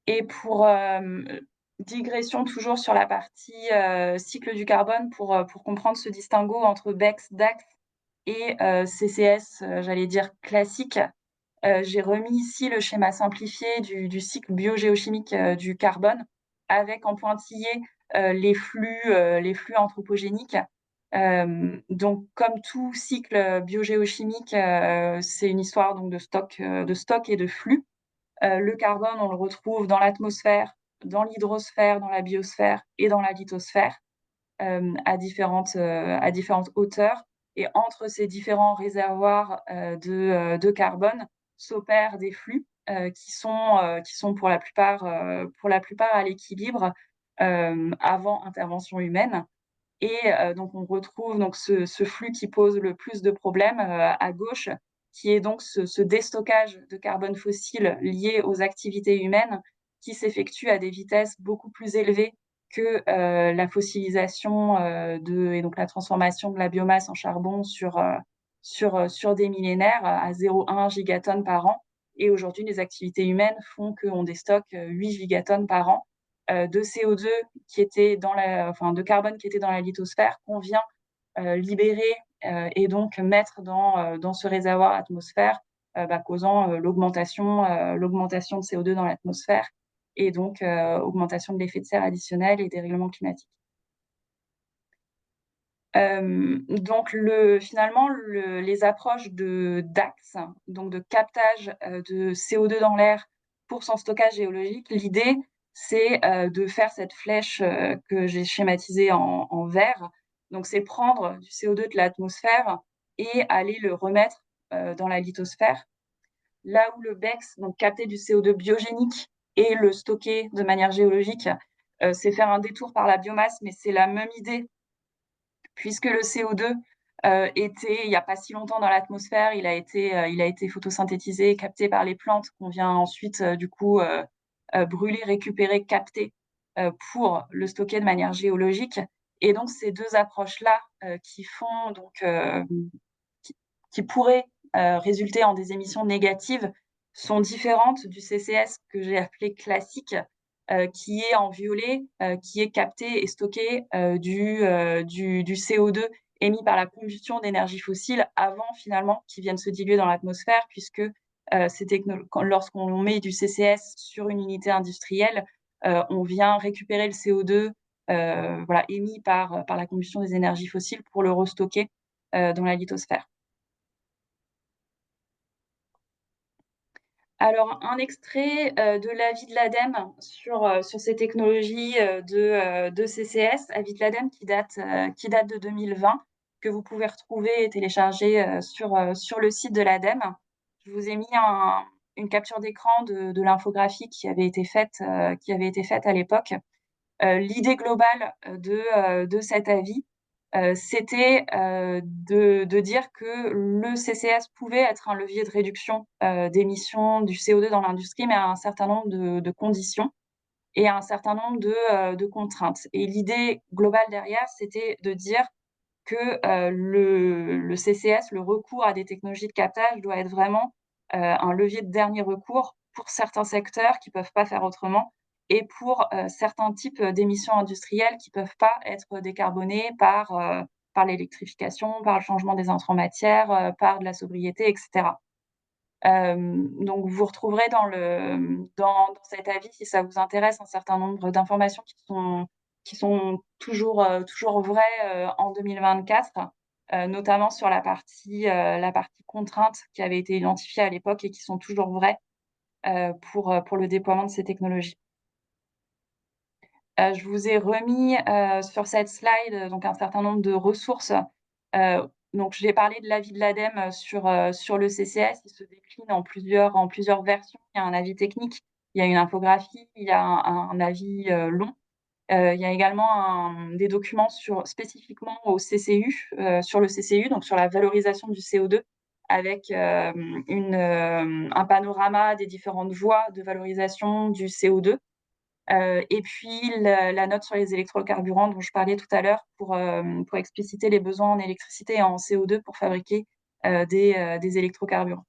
Et pour digression toujours sur la partie cycle du carbone, pour comprendre ce distinguo entre BECCS, DACS et CCS, j'allais dire classique, j'ai remis ici le schéma simplifié du cycle biogéochimique du carbone, avec en pointillé les flux anthropogéniques. Donc, comme tout cycle biogéochimique, c'est une histoire donc de stock et de flux. Le carbone, on le retrouve dans l'atmosphère, dans l'hydrosphère, dans la biosphère et dans la lithosphère à différentes hauteurs. Et entre ces différents réservoirs de carbone s'opèrent des flux qui sont pour la plupart à l'équilibre avant intervention humaine. Et donc, on retrouve donc ce flux qui pose le plus de problèmes à gauche, qui est donc ce déstockage de carbone fossile lié aux activités humaines qui s'effectue à des vitesses beaucoup plus élevées que la fossilisation et donc la transformation de la biomasse en charbon sur des millénaires à 0,1 gigatonnes par an. Et aujourd'hui, les activités humaines font qu'on déstocke 8 gigatonnes par an de CO2 de carbone qui était dans la lithosphère qu'on vient libérer et donc mettre dans ce réservoir atmosphère, causant l'augmentation de CO2 dans l'atmosphère et donc augmentation de l'effet de serre additionnel et dérèglement climatique. Donc finalement, les approches de DACS, donc de captage de CO2 dans l'air pour son stockage géologique, l'idée, c'est de faire cette flèche que j'ai schématisée en vert. Donc, c'est prendre du CO2 de l'atmosphère et aller le remettre dans la lithosphère. Là où le BECCS, donc capter du CO2 biogénique et le stocker de manière géologique, c'est faire un détour par la biomasse, mais c'est la même idée, puisque le CO2 était, il n'y a pas si longtemps dans l'atmosphère, il a été photosynthétisé, capté par les plantes, qu'on vient ensuite, brûler, récupérer, capter pour le stocker de manière géologique. Et donc, ces deux approches-là qui font donc qui, qui pourraient résulter en des émissions négatives sont différentes du CCS que j'ai appelé classique, qui est en violet, qui est capté et stocké du CO2 émis par la combustion d'énergie fossile avant finalement qu'ils viennent se diluer dans l'atmosphère, puisque lorsqu'on met du CCS sur une unité industrielle, on vient récupérer le CO2 voilà, émis par la combustion des énergies fossiles pour le restocker dans la lithosphère. Alors, un extrait de l'avis de l'ADEME sur ces technologies de CCS, avis de l'ADEME qui date de 2020, que vous pouvez retrouver et télécharger sur le site de l'ADEME. Je vous ai mis une capture d'écran de l'infographie qui avait été faite à l'époque. L'idée globale de cet avis, c'était de dire que le CCS pouvait être un levier de réduction d'émissions du CO2 dans l'industrie, mais à un certain nombre de conditions et à un certain nombre de contraintes. Et l'idée globale derrière, c'était de dire que le CCS, le recours à des technologies de captage, doit être vraiment un levier de dernier recours pour certains secteurs qui ne peuvent pas faire autrement et pour certains types d'émissions industrielles qui ne peuvent pas être décarbonées par l'électrification, par le changement des intrants matières, par de la sobriété, etc. Donc, vous retrouverez dans cet avis, si ça vous intéresse, un certain nombre d'informations qui sont toujours vraies en 2024, notamment sur la partie contrainte qui avait été identifiée à l'époque et qui sont toujours vraies pour le déploiement de ces technologies. Je vous ai remis sur cette slide donc un certain nombre de ressources. Donc, j'ai parlé de l'avis de l'ADEME sur le CCS. Il se décline en plusieurs versions. Il y a un avis technique, il y a une infographie, il y a un avis long. Il y a également des documents spécifiquement au CCU, sur le CCU, donc sur la valorisation du CO2, avec un panorama des différentes voies de valorisation du CO2. Et puis la note sur les électrocarburants dont je parlais tout à l'heure pour expliciter les besoins en électricité et en CO2 pour fabriquer des électrocarburants.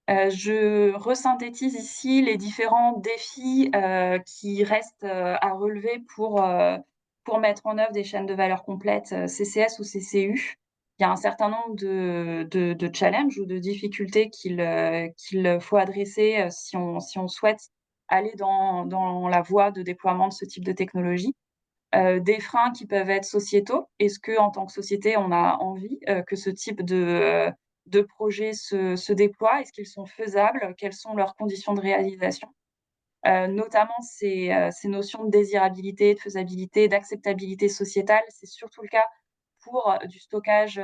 Je resynthétise ici les différents défis qui restent à relever pour mettre en œuvre des chaînes de valeur complètes CCS ou CCU. Il y a un certain nombre de challenges ou de difficultés qu'il faut adresser si on souhaite aller dans la voie de déploiement de ce type de technologie. Des freins qui peuvent être sociétaux. Est-ce qu'en tant que société, on a envie que ce type de projets se déploient? Est-ce qu'ils sont faisables? Quelles sont leurs conditions de réalisation? Notamment ces notions de désirabilité, de faisabilité, d'acceptabilité sociétale. C'est surtout le cas pour du stockage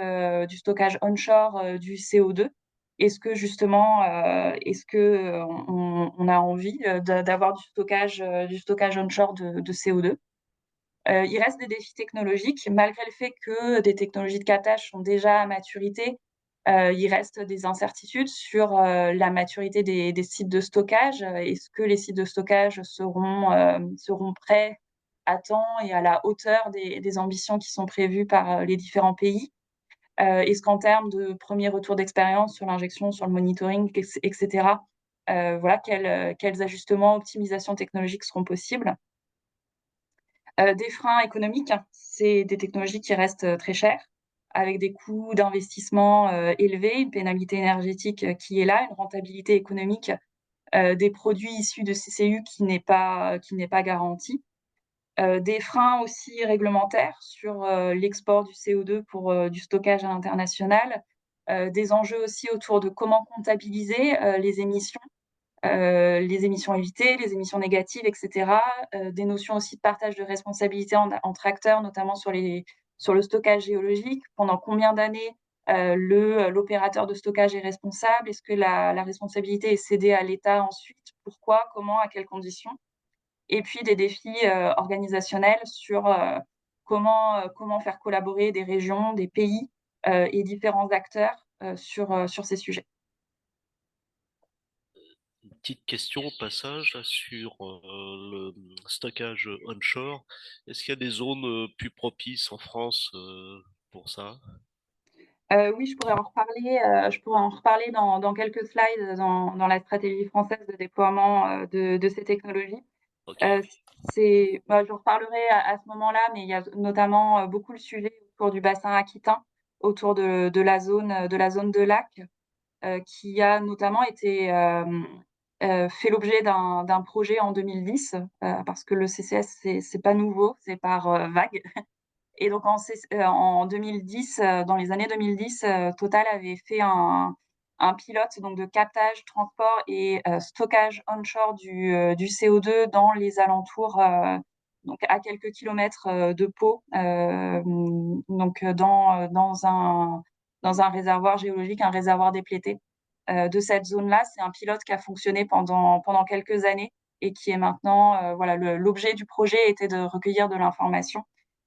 onshore du CO2. Est-ce que justement, on a envie d'avoir du stockage onshore de CO2? Il reste des défis technologiques, malgré le fait que des technologies de captage sont déjà à maturité. Il reste des incertitudes sur la maturité des sites de stockage. Est-ce que les sites de stockage seront prêts à temps et à la hauteur des ambitions qui sont prévues par les différents pays? Est-ce qu'en termes de premier retour d'expérience sur l'injection, sur le monitoring, etc., voilà, quels ajustements, optimisations technologiques seront possibles? Des freins économiques, c'est des technologies qui restent très chères, avec des coûts d'investissement élevés, une pénalité énergétique qui est là, une rentabilité économique des produits issus de CCU qui n'est pas garantie. Des freins aussi réglementaires sur l'export du CO2 pour du stockage à l'international. Des enjeux aussi autour de comment comptabiliser les émissions évitées, les émissions négatives, etc. Des notions aussi de partage de responsabilité entre acteurs, notamment sur le stockage géologique. Pendant combien d'années l'opérateur de stockage est responsable? Est-ce que la responsabilité est cédée à l'État ensuite? Pourquoi? Comment? À quelles conditions? et puis des défis organisationnels sur comment faire collaborer des régions, des pays et différents acteurs sur ces sujets. Une petite question au passage là, sur le stockage onshore. Est-ce qu'il y a des zones plus propices en France pour ça? Oui, je pourrais en reparler dans quelques slides dans la stratégie française de déploiement de ces technologies. Ok. J'en reparlerai à ce moment-là, mais il y a notamment beaucoup le sujet autour du bassin aquitain, autour de la zone de lac, qui a notamment été fait l'objet d'un projet en 2010, parce que le CCS, c'est pas nouveau, c'est par vague. Et donc en 2010, dans les années 2010, Total avait fait un pilote donc de captage, transport et stockage onshore du CO2 dans les alentours, donc à quelques kilomètres de Pau, donc dans un réservoir géologique, un réservoir déplété de cette zone-là. C'est un pilote qui a fonctionné pendant quelques années et qui est maintenant, voilà, l'objet du projet était de recueillir de l'information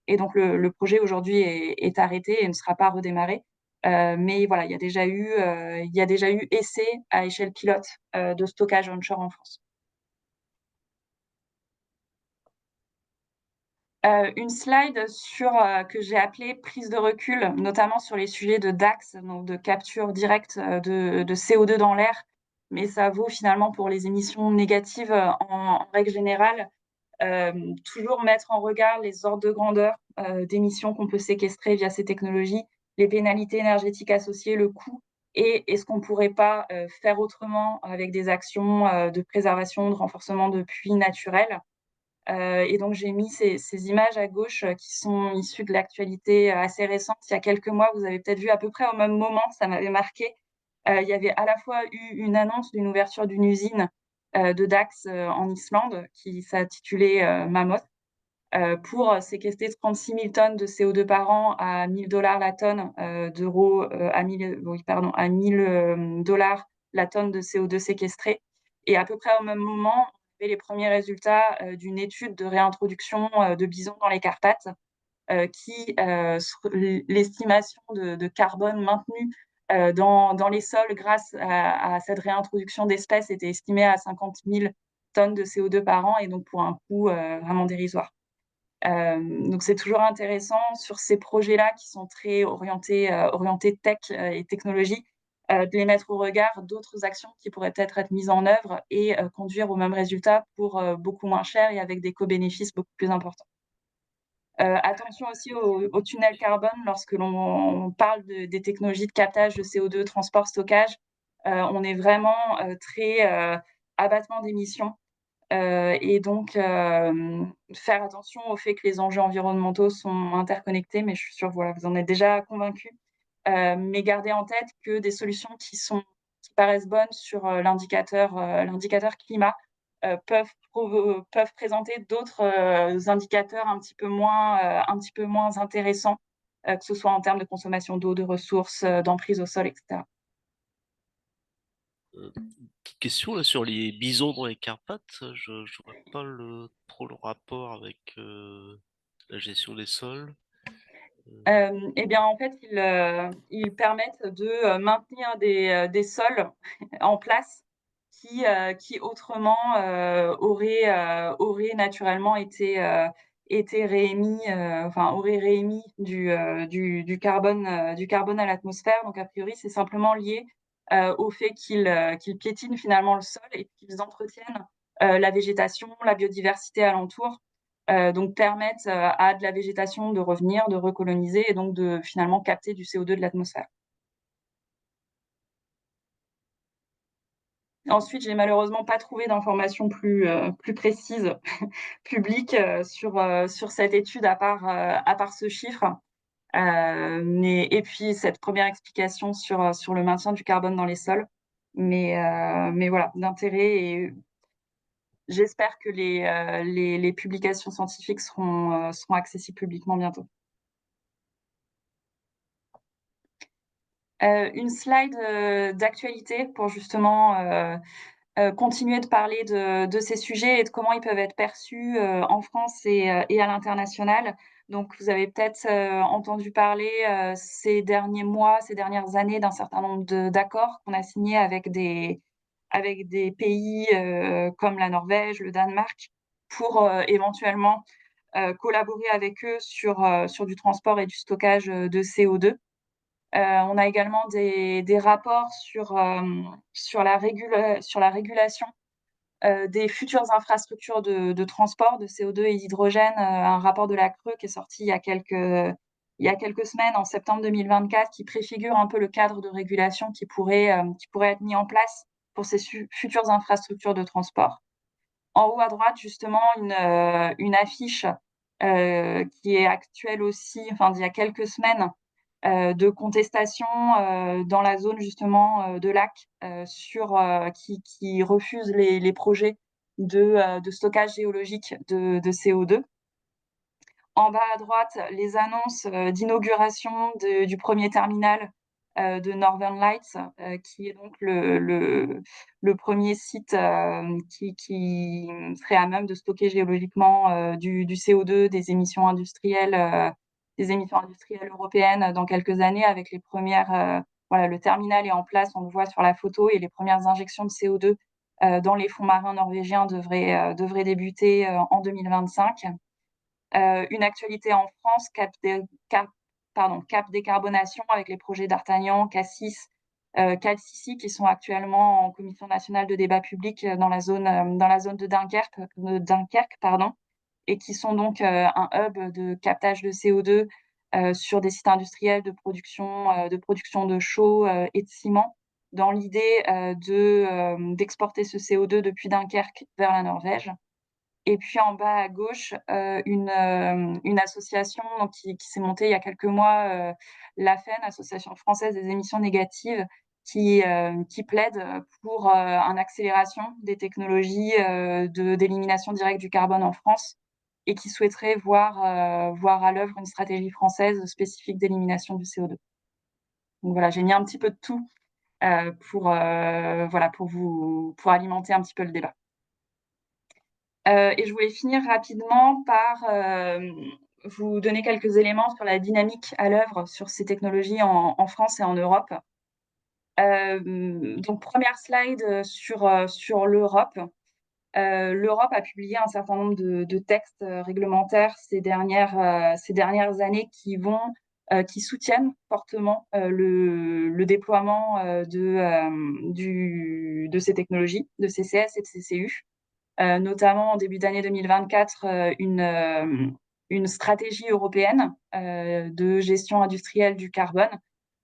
et donc le projet aujourd'hui est arrêté et ne sera pas redémarré. Mais voilà, il y a déjà eu essai à échelle pilote de stockage onshore en France. Une slide que j'ai appelée prise de recul, notamment sur les sujets de DAX, donc de capture directe de CO2 dans l'air, mais ça vaut finalement pour les émissions négatives en règle générale. Toujours mettre en regard les ordres de grandeur d'émissions qu'on peut séquestrer via ces technologies, les pénalités énergétiques associées, le coût, et est-ce qu'on ne pourrait pas faire autrement avec des actions de préservation, de renforcement de puits naturels. Et donc j'ai mis ces images à gauche qui sont issues de l'actualité assez récente. Il y a quelques mois, vous avez peut-être vu à peu près au même moment, ça m'avait marqué. Il y avait à la fois eu une annonce d'une ouverture d'une usine de Dax en Islande qui s'intitulait Mammoth pour séquestrer 36 000 tonnes de CO2 par an à 1 000 dollars la tonne d'euros à 1000, oui, pardon, à 1 000 dollars la tonne de CO2 séquestrée. Et à peu près au même moment, on avait les premiers résultats d'une étude de réintroduction de bisons dans les Carpates qui l'estimation de carbone maintenue dans les sols grâce à cette réintroduction d'espèces était estimée à 50 000 tonnes de CO2 par an et donc pour un coût vraiment dérisoire. Donc c'est toujours intéressant sur ces projets-là qui sont très orientés tech et technologie, de les mettre au regard d'autres actions qui pourraient peut-être être mises en œuvre et conduire au même résultat pour beaucoup moins cher et avec des co-bénéfices beaucoup plus importants. Attention aussi au tunnel carbone lorsque l'on parle des technologies de captage de CO2, transport, stockage. On est vraiment très abattement d'émissions et donc faire attention au fait que les enjeux environnementaux sont interconnectés, mais je suis sûre, voilà, vous en êtes déjà convaincus. Mais gardez en tête que des solutions qui paraissent bonnes sur l'indicateur climat peuvent présenter d'autres indicateurs un petit peu moins intéressants, que ce soit en termes de consommation d'eau, de ressources, d'emprise au sol, etc. Petite question là sur les bisons dans les Carpates. Je ne vois pas trop le rapport avec la gestion des sols. Eh bien, en fait, ils permettent de maintenir des sols en place qui autrement auraient naturellement été réémis, enfin, auraient réémis du carbone à l'atmosphère. Donc, a priori, c'est simplement lié au fait qu'ils piétinent finalement le sol et qu'ils entretiennent la végétation, la biodiversité alentour donc permettent à de la végétation de revenir, de recoloniser et donc de finalement capter du CO2 de l'atmosphère. Ensuite, j'ai malheureusement pas trouvé d'informations plus précises publiques sur cette étude à part ce chiffre. Et puis cette première explication sur le maintien du carbone dans les sols. Mais voilà, d'intérêt et j'espère que les publications scientifiques seront accessibles publiquement bientôt. Une slide d'actualité pour justement continuer de parler de ces sujets et de comment ils peuvent être perçus en France et à l'international. Donc, vous avez peut-être entendu parler ces derniers mois, ces dernières années d'un certain nombre d'accords qu'on a signés avec des pays comme la Norvège, le Danemark, pour éventuellement collaborer avec eux sur du transport et du stockage de CO2. On a également des rapports sur la régulation des futures infrastructures de transport de CO2 et d'hydrogène, un rapport de la CRE qui est sorti il y a quelques semaines, en septembre 2024, qui préfigure un peu le cadre de régulation qui pourrait être mis en place pour ces futures infrastructures de transport. En haut à droite, justement, une affiche qui est actuelle aussi, enfin d'il y a quelques semaines, de contestation dans la zone justement de Lac qui refuse les projets de stockage géologique de CO2. En bas à droite, les annonces d'inauguration du premier terminal de Northern Lights, qui est donc le premier site qui serait à même de stocker géologiquement du CO2 des émissions industrielles européennes dans quelques années, avec les premières. Voilà, le terminal est en place, on le voit sur la photo, et les premières injections de CO2 dans les fonds marins norvégiens devraient débuter en 2025. Une actualité en France, Cap Décarbonation, avec les projets d'Artagnan, Cassis, Calcici, qui sont actuellement en commission nationale de débat public dans la zone de Dunkerque, pardon, et qui sont donc un hub de captage de CO2 sur des sites industriels de production de chaux et de ciment, dans l'idée d'exporter ce CO2 depuis Dunkerque vers la Norvège. Et puis en bas à gauche, une association donc, qui s'est montée il y a quelques mois, l'AFEN, Association française des émissions négatives, qui plaide pour une accélération des technologies d'élimination directe du carbone en France, et qui souhaiterait voir à l'œuvre une stratégie française spécifique d'élimination du CO2. Donc voilà, j'ai mis un petit peu de tout pour alimenter un petit peu le débat. Et je voulais finir rapidement par vous donner quelques éléments sur la dynamique à l'œuvre sur ces technologies en France et en Europe. Donc, première slide sur l'Europe. L'Europe a publié un certain nombre de textes réglementaires ces dernières années qui soutiennent fortement le déploiement de ces technologies, de CCS et de CCU. Notamment en début d'année 2024, une stratégie européenne de gestion industrielle du carbone,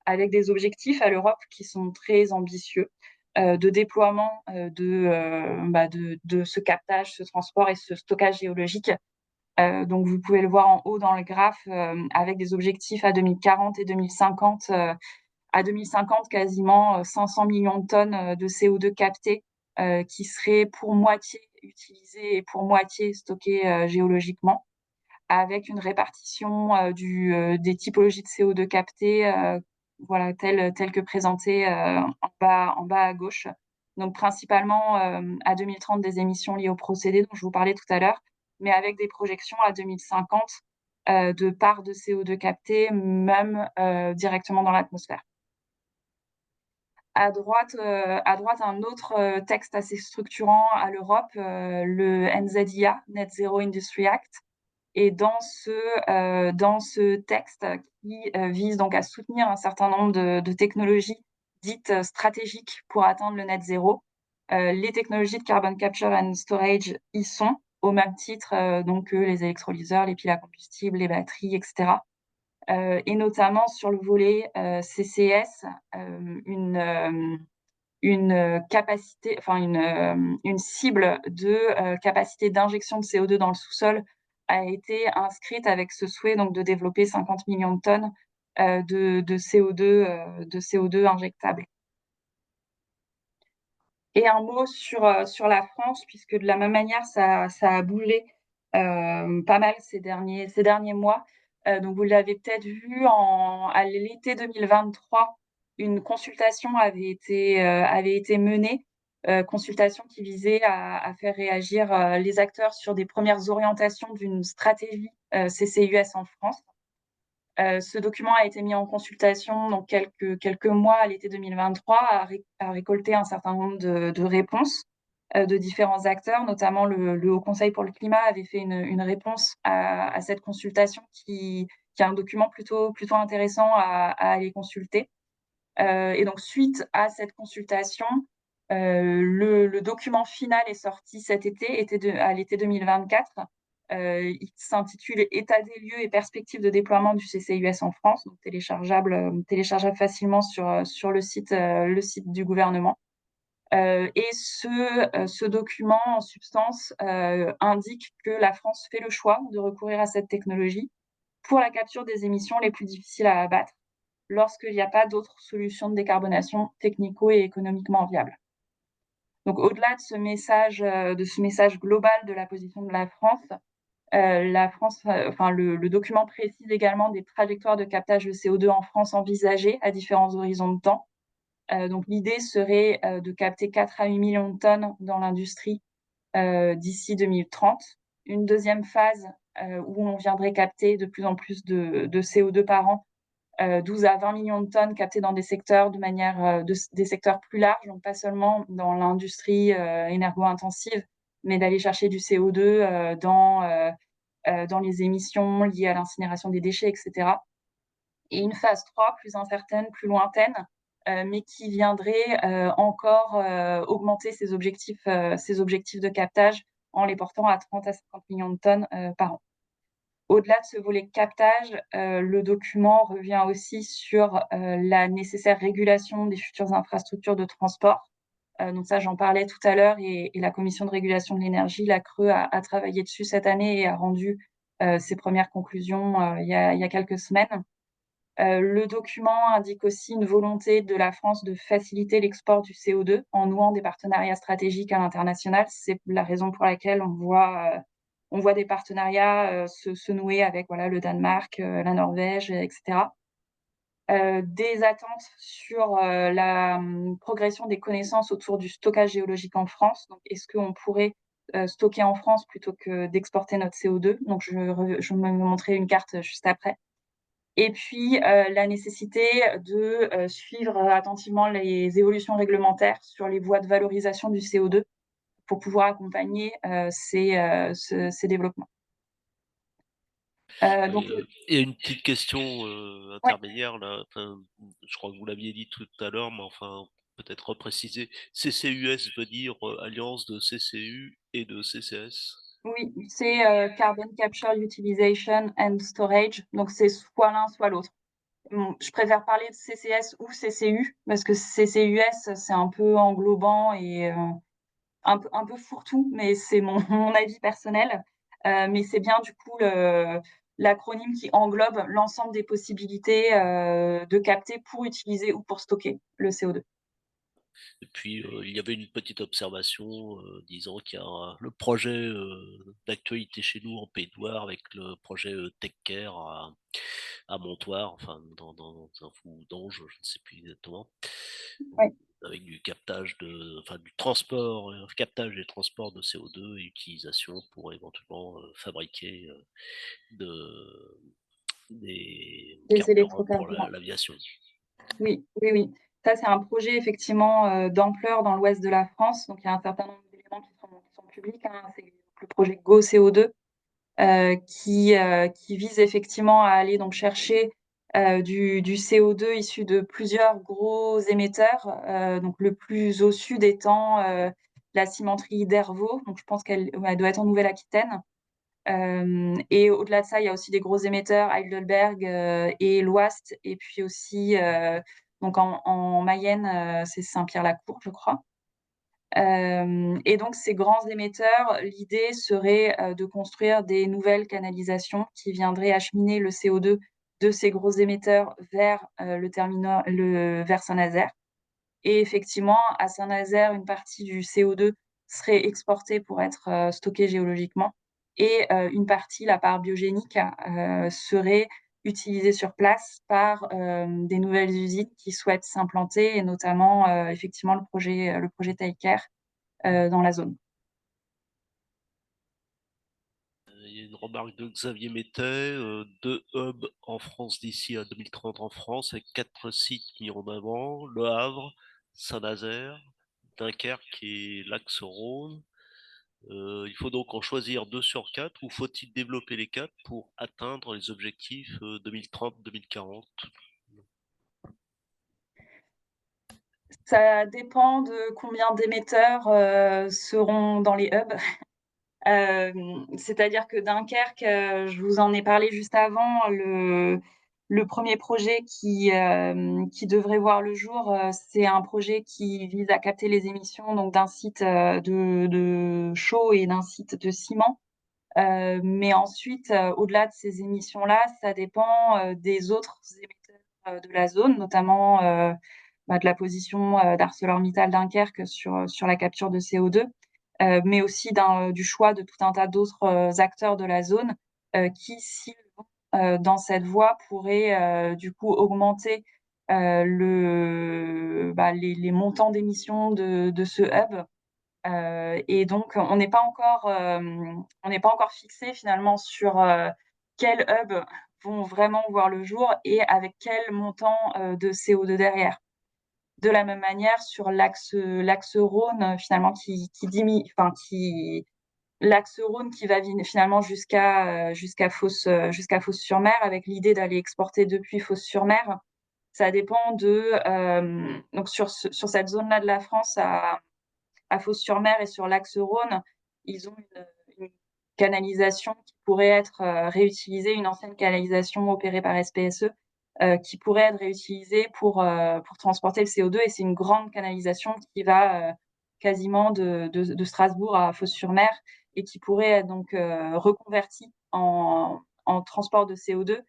avec des objectifs à l'Europe qui sont très ambitieux de déploiement de ce captage, ce transport et ce stockage géologique. Donc, vous pouvez le voir en haut dans le graphe, avec des objectifs à 2040 et 2050. À 2050, quasiment 500 millions de tonnes de CO2 captées qui seraient pour moitié utilisées et pour moitié stockées géologiquement, avec une répartition des typologies de CO2 captées voilà, telles que présentées en bas à gauche. Donc principalement à 2030 des émissions liées au procédé dont je vous parlais tout à l'heure, mais avec des projections à 2050 de part de CO2 captées, même directement dans l'atmosphère. À droite, un autre texte assez structurant à l'Europe, le NZIA, Net Zero Industry Act. Et dans ce texte qui vise donc à soutenir un certain nombre de technologies dites stratégiques pour atteindre le net zéro, les technologies de carbon capture and storage y sont, au même titre donc que les électrolyseurs, les piles à combustible, les batteries, etc. Et notamment sur le volet CCS, une capacité, enfin une cible de capacité d'injection de CO2 dans le sous-sol a été inscrite avec ce souhait donc de développer 50 millions de tonnes de CO2 injectable. Et un mot sur la France, puisque de la même manière, ça a bougé pas mal ces derniers mois. Donc, vous l'avez peut-être vu à l'été 2023, une consultation avait été menée consultation qui visait à faire réagir les acteurs sur des premières orientations d'une stratégie CCUS en France. Ce document a été mis en consultation donc quelques mois à l'été 2023, a récolté un certain nombre de réponses de différents acteurs, notamment le Haut Conseil pour le climat avait fait une réponse à cette consultation qui est un document plutôt intéressant à aller consulter. Et donc, suite à cette consultation, le document final est sorti cet été, à l'été 2024. Il s'intitule État des lieux et perspectives de déploiement du CCUS en France, donc téléchargeable facilement sur le site du gouvernement. Et ce document, en substance, indique que la France fait le choix de recourir à cette technologie pour la capture des émissions les plus difficiles à abattre lorsqu'il n'y a pas d'autres solutions de décarbonation technico et économiquement viables. Donc, au-delà de ce message global de la position de la France, le document précise également des trajectoires de captage de CO2 en France envisagées à différents horizons de temps. Donc, l'idée serait de capter 4 à 8 millions de tonnes dans l'industrie d'ici 2030. Une deuxième phase où on viendrait capter de plus en plus de CO2 par an, 12 à 20 millions de tonnes captées dans des secteurs des secteurs plus larges, donc pas seulement dans l'industrie énergo-intensive, mais d'aller chercher du CO2 dans les émissions liées à l'incinération des déchets, etc. Et une phase 3 plus incertaine, plus lointaine, mais qui viendrait encore augmenter ces objectifs de captage en les portant à 30 à 50 millions de tonnes par an. Au-delà de ce volet captage, le document revient aussi sur la nécessaire régulation des futures infrastructures de transport. Donc ça, j'en parlais tout à l'heure, et la Commission de régulation de l'énergie, la CRE, a travaillé dessus cette année et a rendu ses premières conclusions il y a quelques semaines. Le document indique aussi une volonté de la France de faciliter l'export du CO2 en nouant des partenariats stratégiques à l'international. C'est la raison pour laquelle on voit des partenariats se nouer avec le Danemark, la Norvège, etc. Des attentes sur la progression des connaissances autour du stockage géologique en France. Donc, est-ce qu'on pourrait stocker en France plutôt que d'exporter notre CO2 ? Donc, je vais vous montrer une carte juste après. Et puis, la nécessité de suivre attentivement les évolutions réglementaires sur les voies de valorisation du CO2 pour pouvoir accompagner ces développements. Donc, Il y a une petite question ouais, intermédiaire là. Enfin, je crois que vous l'aviez dit tout à l'heure, mais enfin, peut-être repréciser. CCUS veut dire alliance de CCU et de CCS. oui, c'est Carbon Capture Utilization and Storage. Donc, c'est soit l'un, soit l'autre. Je préfère parler de CCS ou CCU parce que CCUS, c'est un peu englobant et un peu fourre-tout, mais c'est mon avis personnel. Mais c'est bien du coup l'acronyme qui englobe l'ensemble des possibilités de capter pour utiliser ou pour stocker le CO2. Et puis, il y avait une petite observation disant qu'il y a le projet d'actualité chez nous en Pays de Loire avec le projet TechCare à Montoire, enfin dans un fou d'Ange, je ne sais plus exactement, Ouais. avec du captage du transport, captage et transport de CO2 et utilisation pour éventuellement fabriquer de, des Des carburants pour électrocarburants. l'aviation. Oui, oui, oui. Ça, c'est un projet effectivement d'ampleur dans l'ouest de la France. Donc, il y a un certain nombre d'éléments qui sont publics, hein. C'est le projet Go CO2 qui vise effectivement à aller donc chercher du CO2 issu de plusieurs gros émetteurs. Donc, le plus au sud étant la cimenterie d'Hervaux. Donc, je pense qu'elle doit être en Nouvelle-Aquitaine. Et au-delà de ça, il y a aussi des gros émetteurs, Heidelberg et l'Ouest, et puis aussi donc en Mayenne, c'est Saint-Pierre-la-Cour, je crois. Et donc ces grands émetteurs, l'idée serait de construire des nouvelles canalisations qui viendraient acheminer le CO2 de ces gros émetteurs vers vers Saint-Nazaire. Et effectivement, à Saint-Nazaire, une partie du CO2 serait exportée pour être stockée géologiquement. Et une partie, la part biogénique, serait utilisés sur place par des nouvelles usines qui souhaitent s'implanter, et notamment effectivement le projet Taiker dans la zone. Il y a une remarque de Xavier Mettet, 2 hubs en France d'ici à 2030 en France, avec 4 sites mis en avant, Le Havre, Saint-Nazaire, Dunkerque et l'Axe-Rhône. Il faut donc en choisir 2 sur 4, ou faut-il développer les 4 pour atteindre les objectifs 2030-2040? Ça dépend de combien d'émetteurs seront dans les hubs. C'est-à-dire que Dunkerque, je vous en ai parlé juste avant, le premier projet qui devrait voir le jour, c'est un projet qui vise à capter les émissions donc d'un site de chaux et d'un site de ciment. Mais ensuite, au-delà de ces émissions-là, ça dépend des autres émetteurs de la zone, notamment de la position d'ArcelorMittal Dunkerque sur la capture de CO2, mais aussi du choix de tout un tas d'autres acteurs de la zone qui, s'ils vont dans cette voie, pourraient du coup augmenter les montants d'émissions de ce hub. Et donc, on n'est pas encore fixé finalement sur quels hubs vont vraiment voir le jour et avec quel montant de CO2 derrière. De la même manière, sur l'axe Rhône, finalement, qui diminue, enfin, l'axe Rhône qui va finalement jusqu'à Fos-sur-Mer, avec l'idée d'aller exporter depuis Fos-sur-Mer. Ça dépend donc sur cette zone-là de la France, à Fos-sur-Mer et sur l'axe Rhône, ils ont une canalisation qui pourrait être réutilisée, une ancienne canalisation opérée par SPSE, qui pourrait être réutilisée pour transporter le CO2. Et c'est une grande canalisation qui va quasiment de Strasbourg à Fos-sur-Mer, et qui pourrait être donc reconvertie en transport de CO2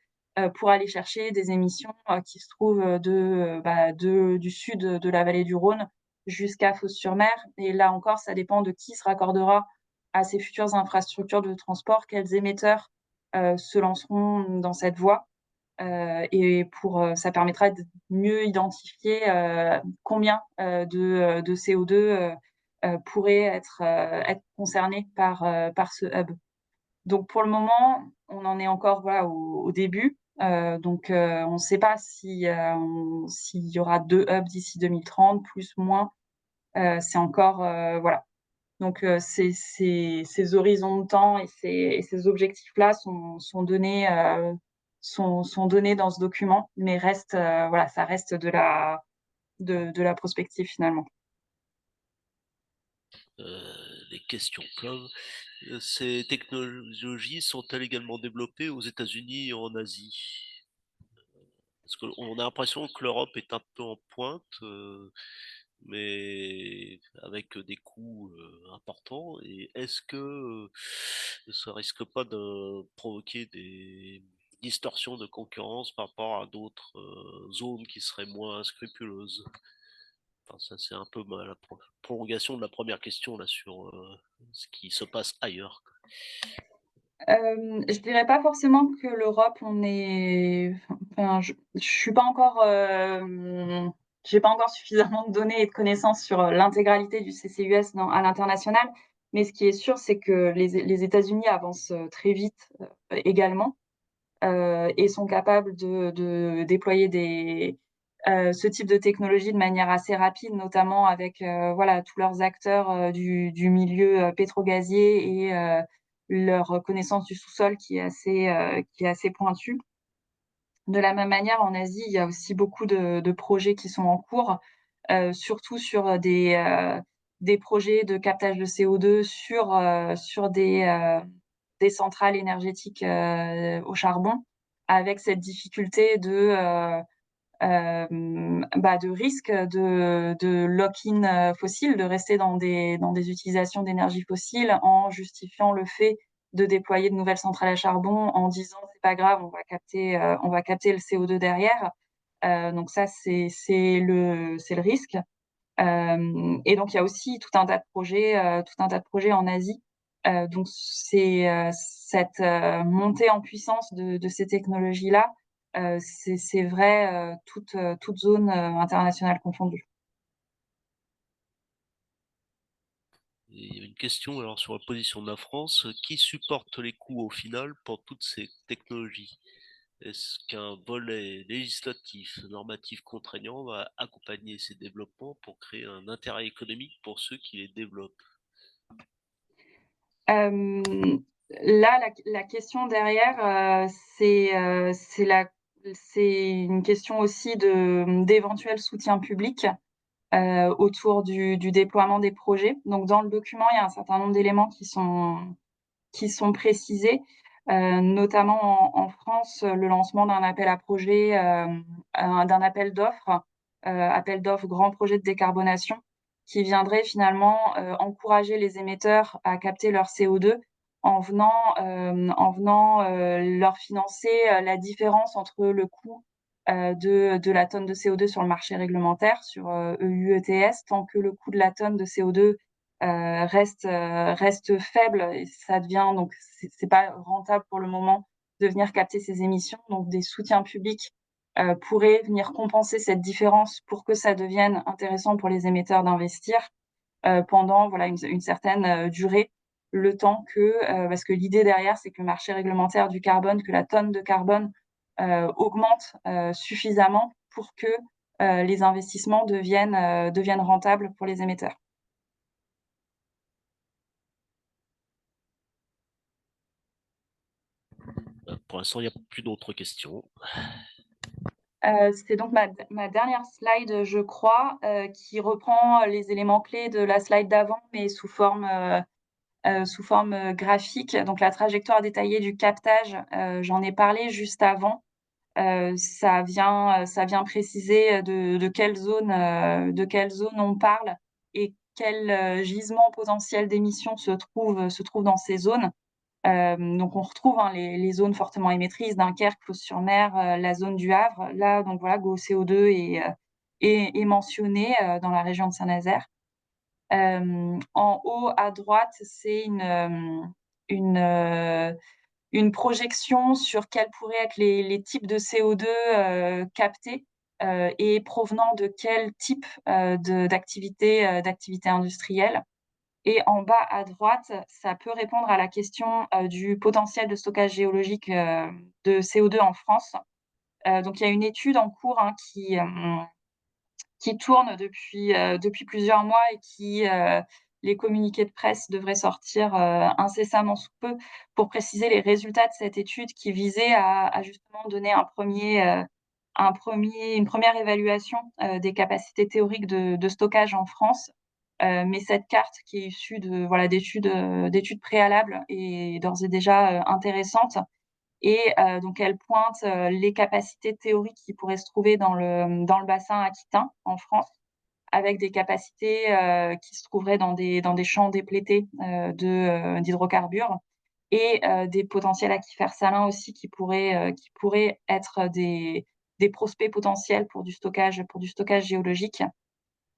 pour aller chercher des émissions qui se trouvent du sud de la vallée du Rhône jusqu'à Fos-sur-Mer. Et là encore, ça dépend de qui se raccordera à ces futures infrastructures de transport, quels émetteurs se lanceront dans cette voie. Ça permettra de mieux identifier combien de CO2 pourrait être concerné par ce hub. Donc pour le moment, on en est encore au début. On ne sait pas s'il y aura 2 hubs d'ici 2030, plus, moins. C'est encore voilà. Donc ces horizons de temps et ces objectifs-là sont donnés dans ce document, mais ça reste de la prospective finalement. Les questions pleuvent. Ces technologies sont-elles également développées aux États-Unis et en Asie? Parce qu'on a l'impression que l'Europe est un peu en pointe, mais avec des coûts importants. Et est-ce que ça risque pas de provoquer des distorsions de concurrence par rapport à d'autres zones qui seraient moins scrupuleuses? Enfin, ça, c'est un peu la prolongation de la première question là sur ce qui se passe ailleurs. Je dirais pas forcément que l'Europe, enfin, je suis pas encore, j'ai pas encore suffisamment de données et de connaissances sur l'intégralité du CCUS à l'international. Mais ce qui est sûr, c'est que les États-Unis avancent très vite également, et sont capables de déployer ce type de technologie de manière assez rapide, notamment avec tous leurs acteurs du milieu pétrogazier et leur connaissance du sous-sol qui est assez pointue. De la même manière, en Asie, il y a aussi beaucoup de projets qui sont en cours, surtout sur des projets de captage de CO2 sur des centrales énergétiques au charbon, avec cette difficulté de risque de lock-in fossile, de rester dans des utilisations d'énergie fossile en justifiant le fait de déployer de nouvelles centrales à charbon en disant c'est pas grave, on va capter le CO2 derrière. Donc ça, c'est le risque. Et donc il y a aussi tout un tas de projets en Asie. Donc c'est cette montée en puissance de ces technologies-là c'est vrai, toute zone internationale confondue. Et il y a une question alors sur la position de la France. Qui supporte les coûts au final pour toutes ces technologies? Est-ce qu'un volet législatif, normatif contraignant va accompagner ces développements pour créer un intérêt économique pour ceux qui les développent? Euh, Là, la question derrière, c'est une question aussi d'éventuel soutien public autour du déploiement des projets. Donc, dans le document, il y a un certain nombre d'éléments qui sont précisés, notamment en France, le lancement d'un appel à projet, d'un appel d'offres grand projet de décarbonation, qui viendrait finalement encourager les émetteurs à capter leur CO2 en venant leur financer la différence entre le coût de la tonne de CO2 sur le marché réglementaire, sur EU ETS, tant que le coût de la tonne de CO2 reste faible et ça devient donc c'est pas rentable pour le moment de venir capter ces émissions. Donc des soutiens publics pourraient venir compenser cette différence pour que ça devienne intéressant pour les émetteurs d'investir pendant voilà une certaine durée, le temps que parce que l'idée derrière c'est que le marché réglementaire du carbone, que la tonne de carbone augmente suffisamment pour que les investissements deviennent rentables pour les émetteurs. Pour l'instant, il n'y a plus d'autres questions. C'est donc ma dernière slide, je crois, qui reprend les éléments clés de la slide d'avant, mais sous forme graphique. Donc la trajectoire détaillée du captage, j'en ai parlé juste avant. Ça vient préciser de quelle zone on parle et quel gisement potentiel d'émissions se trouve dans ces zones. Donc on retrouve les zones fortement émettrices, Dunkerque, Fos-sur-Mer, la zone du Havre. Là, donc voilà, GoCO2 est mentionné dans la région de Saint-Nazaire. En haut à droite, c'est une, euh, une projection sur quels pourraient être les types de CO2 captés et provenant de quel type d'activité industrielle. Et en bas à droite, ça peut répondre à la question du potentiel de stockage géologique de CO2 en France. Donc, il y a une étude en cours qui tourne depuis plusieurs mois et les communiqués de presse devraient sortir incessamment sous peu pour préciser les résultats de cette étude qui visait à justement donner une première évaluation des capacités théoriques de stockage en France. Mais cette carte qui est issue d'études préalables est d'ores et déjà intéressante. Et donc, elle pointe les capacités théoriques qui pourraient se trouver dans le bassin aquitain en France, avec des capacités qui se trouveraient dans des champs déplétés d'hydrocarbures et des potentiels aquifères salins aussi qui pourraient être des prospects potentiels pour du stockage géologique.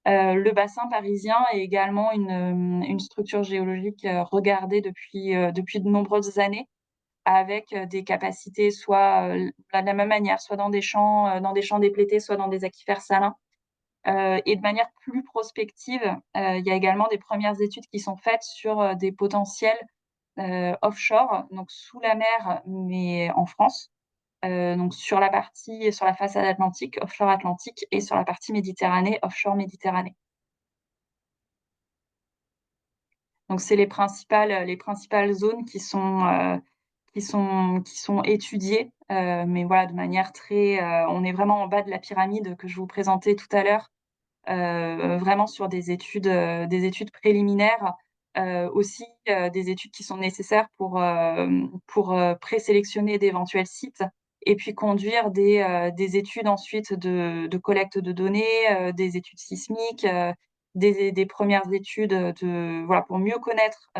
Le bassin parisien est également une structure géologique regardée depuis de nombreuses années avec des capacités soit de la même manière, soit dans des champs déplétés, soit dans des aquifères salins. Et de manière plus prospective, il y a également des premières études qui sont faites sur des potentiels offshore, donc sous la mer, mais en France. Donc sur la façade atlantique, offshore Atlantique, et sur la partie Méditerranée, offshore Méditerranée. Donc c'est les principales zones qui sont étudiées, mais voilà, de manière on est vraiment en bas de la pyramide que je vous présentais tout à l'heure, vraiment sur des études préliminaires, aussi des études qui sont nécessaires pour présélectionner d'éventuels sites et puis conduire des études ensuite de collecte de données, des études sismiques, des premières études voilà, pour mieux connaître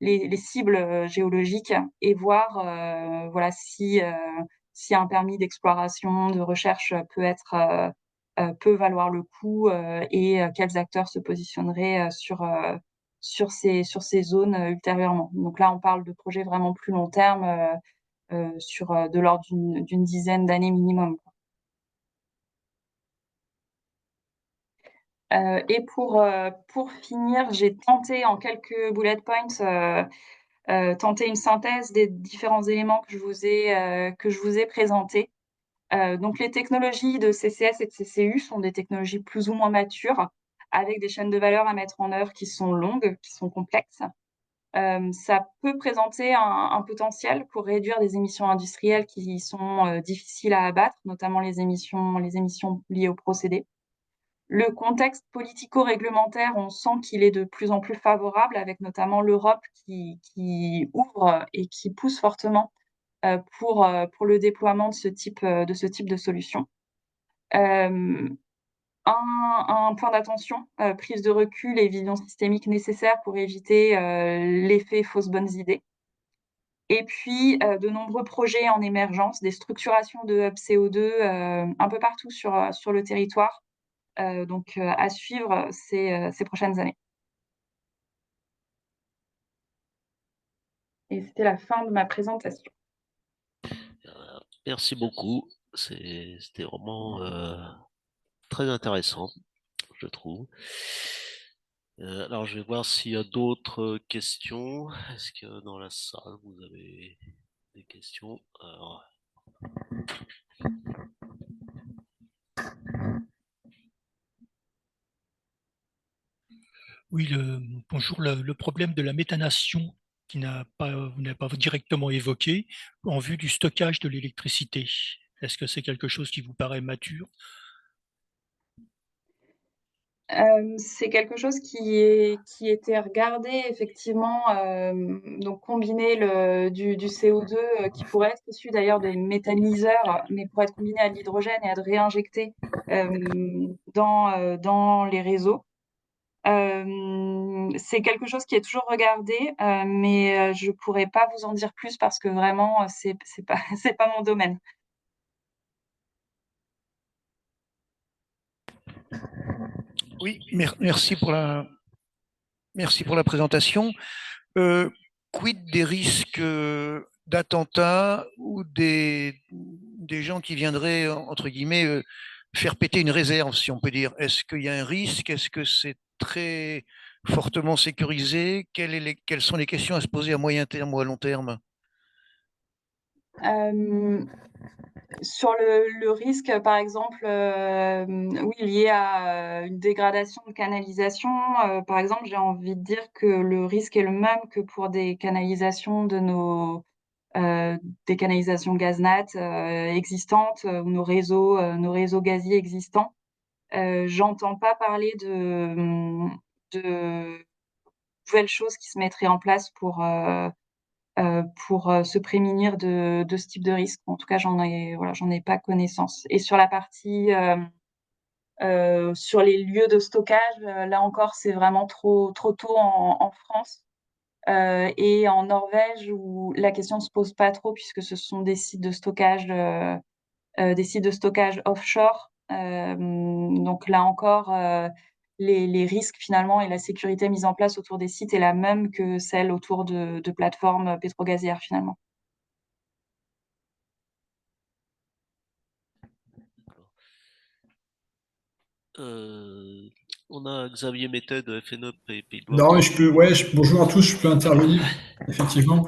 les cibles géologiques et voir voilà, si un permis d'exploration, de recherche peut valoir le coup et quels acteurs se positionneraient sur ces zones ultérieurement. Donc là, on parle de projets vraiment plus long terme, sur de l'ordre d'une dizaine d'années minimum. Et pour finir, j'ai tenté en quelques bullet points tenter une synthèse des différents éléments que je vous ai présentés. Donc les technologies de CCS et de CCU sont des technologies plus ou moins matures, avec des chaînes de valeur à mettre en œuvre qui sont longues, qui sont complexes. Ça peut présenter un potentiel pour réduire des émissions industrielles qui sont difficiles à abattre, notamment les émissions liées aux procédés. Le contexte politico-réglementaire, on sent qu'il est de plus en plus favorable, avec notamment l'Europe qui ouvre et qui pousse fortement pour le déploiement de ce type de solution. Un point d'attention, prise de recul et vision systémique nécessaire pour éviter l'effet fausses bonnes idées. Et puis, de nombreux projets en émergence, des structurations de hubs CO2 un peu partout sur le territoire. Donc, à suivre ces prochaines années. Et c'était la fin de ma présentation. Merci beaucoup. C'était vraiment très intéressant, je trouve. Alors, je vais voir s'il y a d'autres questions. Est-ce que dans la salle, vous avez des questions? Alors, Oui, bonjour. Le problème de la méthanation qui vous n'avez pas directement évoqué en vue du stockage de l'électricité. Est-ce que c'est quelque chose qui vous paraît mature? C'est quelque chose qui était regardé effectivement, donc combiner du CO2 qui pourrait être issu d'ailleurs des méthaniseurs, mais pour être combiné à de l'hydrogène et être réinjecté dans les réseaux. C'est quelque chose qui est toujours regardé, mais je pourrais pas vous en dire plus parce que vraiment c'est pas c'est pas mon domaine. Oui, merci pour la présentation. Quid des risques d'attentats ou des gens qui viendraient, entre guillemets, faire péter une réserve, si on peut dire? Est-ce qu'il y a un risque? Est-ce que c'est très fortement sécurisé? Quelles sont les questions à se poser à moyen terme ou à long terme? Sur le risque, par exemple, oui, lié à une dégradation de canalisation, par exemple, j'ai envie de dire que le risque est le même que pour des canalisations des canalisations GazNat existantes ou nos réseaux gaziers existants. J'entends pas parler de nouvelles choses qui se mettraient en place pour se prémunir de ce type de risque. En tout cas, j'en ai pas connaissance. Et sur la partie sur les lieux de stockage, là encore, c'est vraiment trop tôt en France. Et en Norvège, où la question se pose pas trop, puisque ce sont des sites de stockage offshore. Donc là encore, les risques finalement et la sécurité mise en place autour des sites est la même que celle autour de plateformes pétrogazières finalement. on a Xavier Mettet de FNOP et Pays de Loire. Non, mais bonjour à tous, je peux intervenir, effectivement.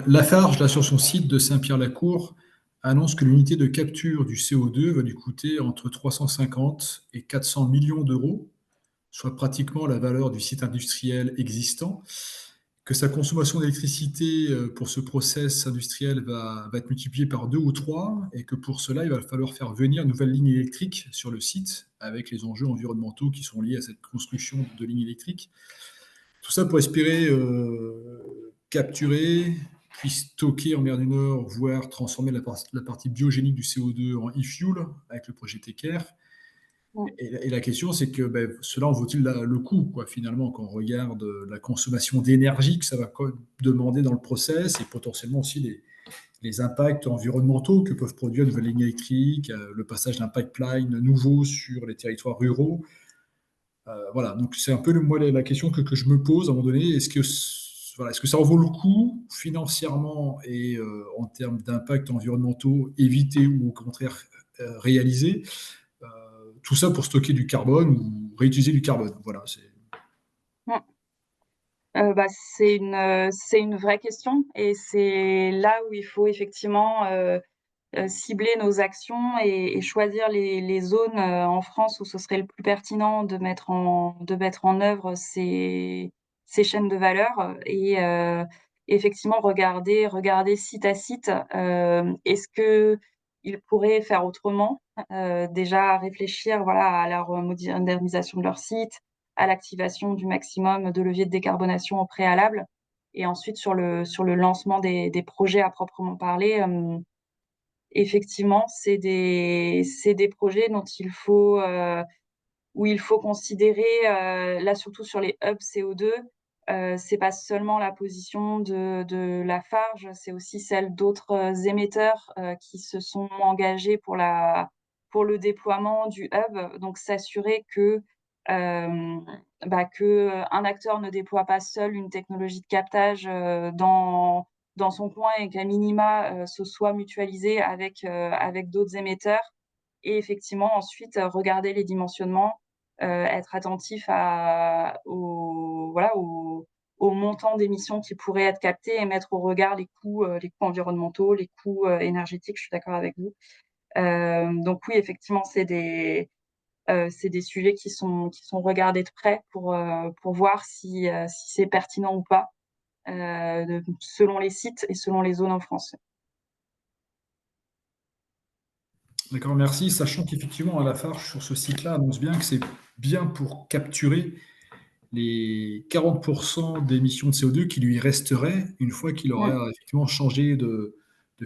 Lafarge, là, sur son site de Saint-Pierre-la-Cour, annonce que l'unité de capture du CO2 va lui coûter entre 350 et 400 millions d'euros, soit pratiquement la valeur du site industriel existant, que sa consommation d'électricité pour ce process industriel va être multipliée par 2 ou 3, et que pour cela, il va falloir faire venir une nouvelle ligne électrique sur le site, avec les enjeux environnementaux qui sont liés à cette construction de lignes électriques. Tout ça pour espérer capturer, puis stocker en mer du Nord, voire transformer la partie biogénique du CO2 en e-fuel avec le projet TECAR. Et la question, c'est que cela en vaut-il le coup, quoi, finalement, quand on regarde la consommation d'énergie que ça va demander dans le process et potentiellement aussi les impacts environnementaux que peuvent produire de nouvelles lignes électriques, le passage d'un pipeline nouveau sur les territoires ruraux. Voilà, donc c'est un peu la question que je me pose à un moment donné. Est-ce que voilà, est-ce que ça en vaut le coup financièrement et en termes d'impact environnementaux, éviter ou au contraire réaliser tout ça pour stocker du carbone ou réutiliser du carbone. Voilà, Mm. Bah, c'est une vraie question et c'est là où il faut effectivement cibler nos actions et choisir les zones en France où ce serait le plus pertinent de mettre en œuvre ces chaînes de valeur et effectivement regarder site à site est-ce que ils pourraient faire autrement, déjà réfléchir voilà à leur modernisation de leur site, à l'activation du maximum de leviers de décarbonation au préalable et ensuite sur le lancement des projets à proprement parler. Effectivement, c'est des projets dont où il faut considérer, là surtout sur les hubs CO2, c'est pas seulement la position de Lafarge, c'est aussi celle d'autres émetteurs qui se sont engagés pour le déploiement du hub. Donc s'assurer euh, que un acteur ne déploie pas seul une technologie de captage dans son coin et qu'à minima ce soit mutualisé avec d'autres émetteurs et effectivement ensuite regarder les dimensionnements, être attentif au montant d'émissions qui pourraient être captées et mettre au regard les coûts environnementaux, les coûts énergétiques. Je suis d'accord avec vous. Donc oui, effectivement, c'est des sujets qui sont regardés de près pour voir si c'est pertinent ou pas, selon les sites et selon les zones en France. d'accord, merci. Sachant qu'effectivement, à Lafarge, sur ce site-là, annonce bien que c'est bien pour capturer les 40% d'émissions de CO2 qui lui resteraient une fois qu'il aurait Mm. effectivement changé de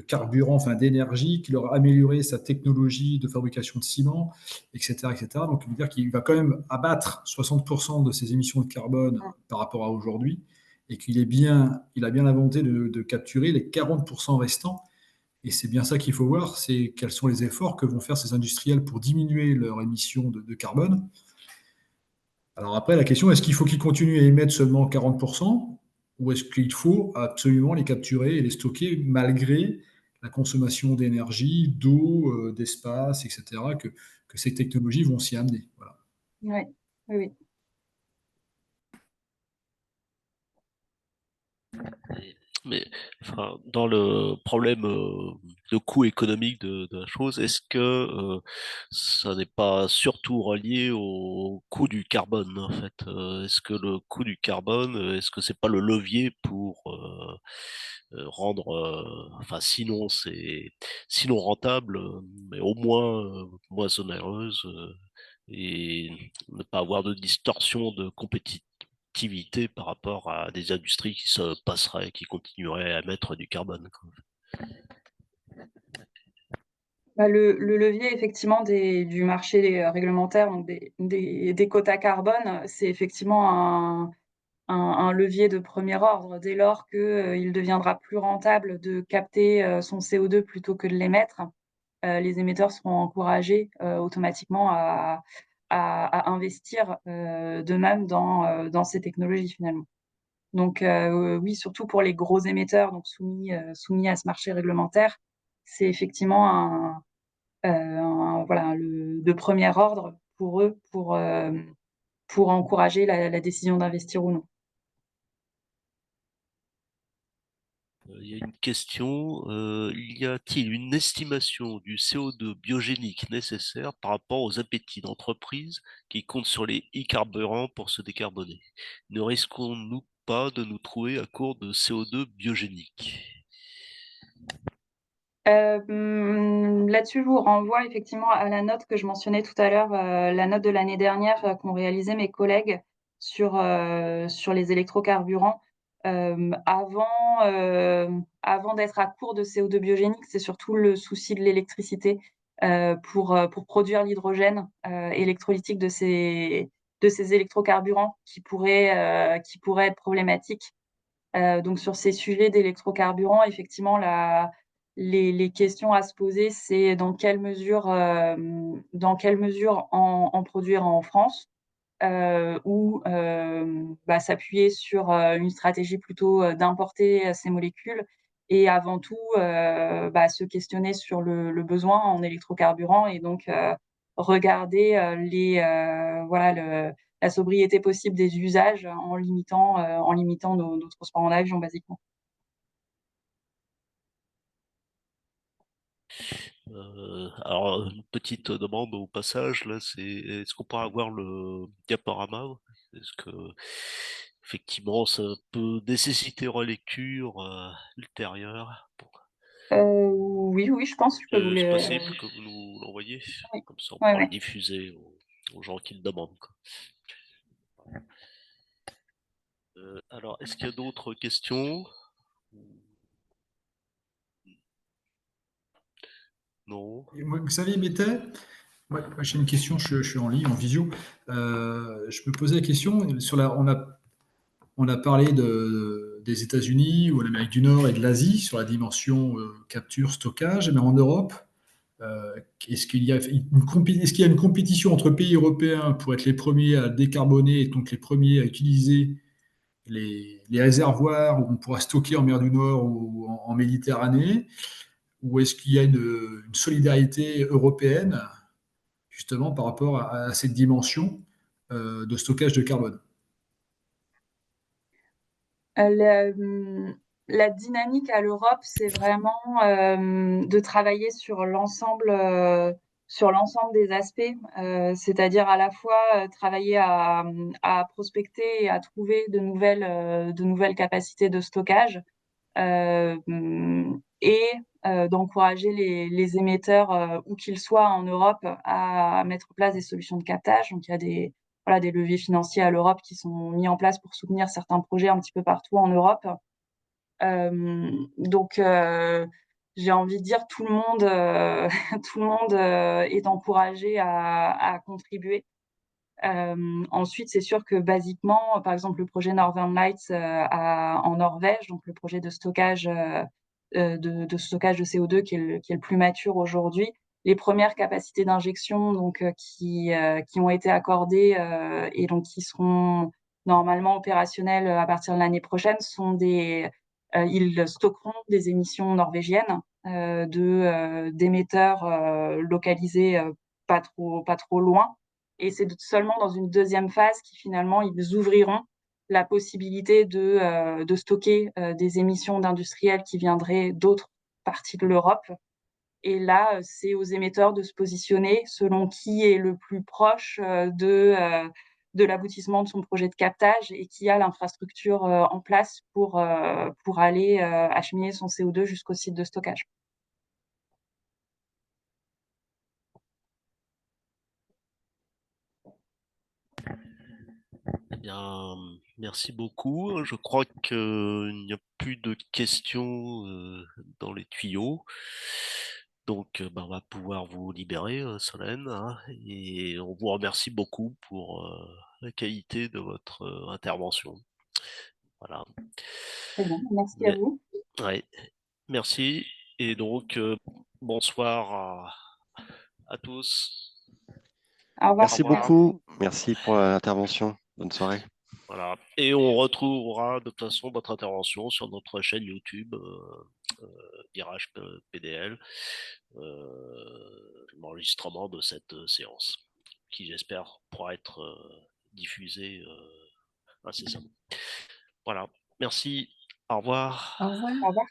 carburant, enfin d'énergie, qu'il aurait amélioré sa technologie de fabrication de ciment, etc., etc. Donc, il veut dire qu'il va quand même abattre 60% de ses émissions de carbone Mm. par rapport à aujourd'hui et il a bien la volonté de capturer les 40% restants. Et c'est bien ça qu'il faut voir, c'est quels sont les efforts que vont faire ces industriels pour diminuer leurs émissions de carbone. Alors après, la question, est-ce qu'il faut qu'ils continuent à émettre seulement 40% ou est-ce qu'il faut absolument les capturer et les stocker malgré la consommation d'énergie, d'eau, d'espace, etc., que ces technologies vont s'y amener. Voilà. Ouais. Oui, oui. Mais enfin, dans le problème de coût économique de la chose, est-ce que ça n'est pas surtout relié au coût du carbone en fait? Est-ce que le coût du carbone, est-ce que c'est pas le levier pour rendre, enfin sinon rentable, mais au moins moins onéreuse et ne pas avoir de distorsion de compétitivité par rapport à des industries qui se passeraient, qui continueraient à mettre du carbone, quoi. Bah, le levier effectivement du marché réglementaire, donc des quotas carbone, c'est effectivement un levier de premier ordre. Dès lors qu'il deviendra plus rentable de capter son CO2 plutôt que de l'émettre, les émetteurs seront encouragés automatiquement à investir d'eux-mêmes dans ces technologies finalement. Donc oui, surtout pour les gros émetteurs donc soumis à ce marché réglementaire, c'est effectivement voilà, de premier ordre pour eux pour encourager la décision d'investir ou non. Il y a une question, y a-t-il une estimation du CO2 biogénique nécessaire par rapport aux appétits d'entreprises qui comptent sur les e-carburants pour se décarboner? Ne risquons-nous pas de nous trouver à court de CO2 biogénique? Là-dessus, je vous renvoie effectivement à la note que je mentionnais tout à l'heure, la note de l'année dernière qu'ont réalisé mes collègues sur les électrocarburants. Avant d'être à court de CO2 biogénique, c'est surtout le souci de l'électricité pour produire l'hydrogène électrolytique de ces électrocarburants qui pourraient être problématiques. Donc sur ces sujets d'électrocarburants, effectivement, les questions à se poser, c'est dans quelle mesure en produire en France, ou s'appuyer sur une stratégie plutôt d'importer ces molécules et avant tout se questionner sur le besoin en électrocarburants et donc regarder la sobriété possible des usages en limitant nos transports en avion basiquement. Alors, une petite demande au passage, là, c'est est-ce qu'on pourra avoir le diaporama? Est-ce que effectivement ça peut nécessiter relecture ultérieure? Bon, Oui, je pense que je peux vous c'est le... possible que vous nous l'envoyiez, Oui, comme ça on ouais, pourra le ouais. diffuser aux gens qui le demandent, quoi. Alors, est-ce qu'il y a d'autres questions? Non. Xavier Bettet, moi, j'ai une question, je suis en ligne, en visio. Je me posais la question, on a parlé des États-Unis ou l'Amérique du Nord et de l'Asie sur la dimension capture, stockage, mais en Europe, est-ce qu'il y a est-ce qu'il y a une compétition entre pays européens pour être les premiers à décarboner et donc les premiers à utiliser les réservoirs où on pourra stocker en mer du Nord ou en Méditerranée? Ou est-ce qu'il y a une solidarité européenne justement par rapport à cette dimension de stockage de carbone? Le- la dynamique à l'Europe, c'est vraiment de travailler sur l'ensemble des aspects, c'est-à-dire à la fois travailler à prospecter et à trouver de nouvelles capacités de stockage euh, et d'encourager les émetteurs, où qu'ils soient en Europe, à mettre en place des solutions de captage. Donc, il y a des leviers financiers à l'Europe qui sont mis en place pour soutenir certains projets un petit peu partout en Europe. Donc, j'ai envie de dire tout le monde, tout le monde est encouragé à contribuer. Ensuite, c'est sûr que basiquement, par exemple, le projet Northern Lights en Norvège, donc le projet de stockage de CO2 qui est le plus mature aujourd'hui, les premières capacités d'injection qui ont été accordées et donc qui seront normalement opérationnelles à partir de l'année prochaine ils stockeront des émissions norvégiennes d'émetteurs localisés pas trop loin. Et c'est seulement dans une deuxième phase qui finalement ils ouvriront la possibilité de stocker des émissions d'industriels qui viendraient d'autres parties de l'Europe. Et là, c'est aux émetteurs de se positionner selon qui est le plus proche de l'aboutissement de son projet de captage et qui a l'infrastructure en place pour aller acheminer son CO2 jusqu'au site de stockage. Eh bien, merci beaucoup. Je crois qu'il n'y a plus de questions dans les tuyaux. Donc, on va pouvoir vous libérer, Solène, hein, et on vous remercie beaucoup pour la qualité de votre intervention. Voilà. Très bien, merci à Mais, vous. ouais, merci. Et donc, bonsoir à tous. Au revoir. Au Merci revoir. beaucoup. Merci pour l'intervention. Bonne soirée. Voilà. Et on retrouvera de toute façon votre intervention sur notre chaîne YouTube Virage PDL, l'enregistrement de cette séance, qui j'espère pourra être diffusée incessamment. Voilà. Merci. Au revoir. Au revoir. Au revoir.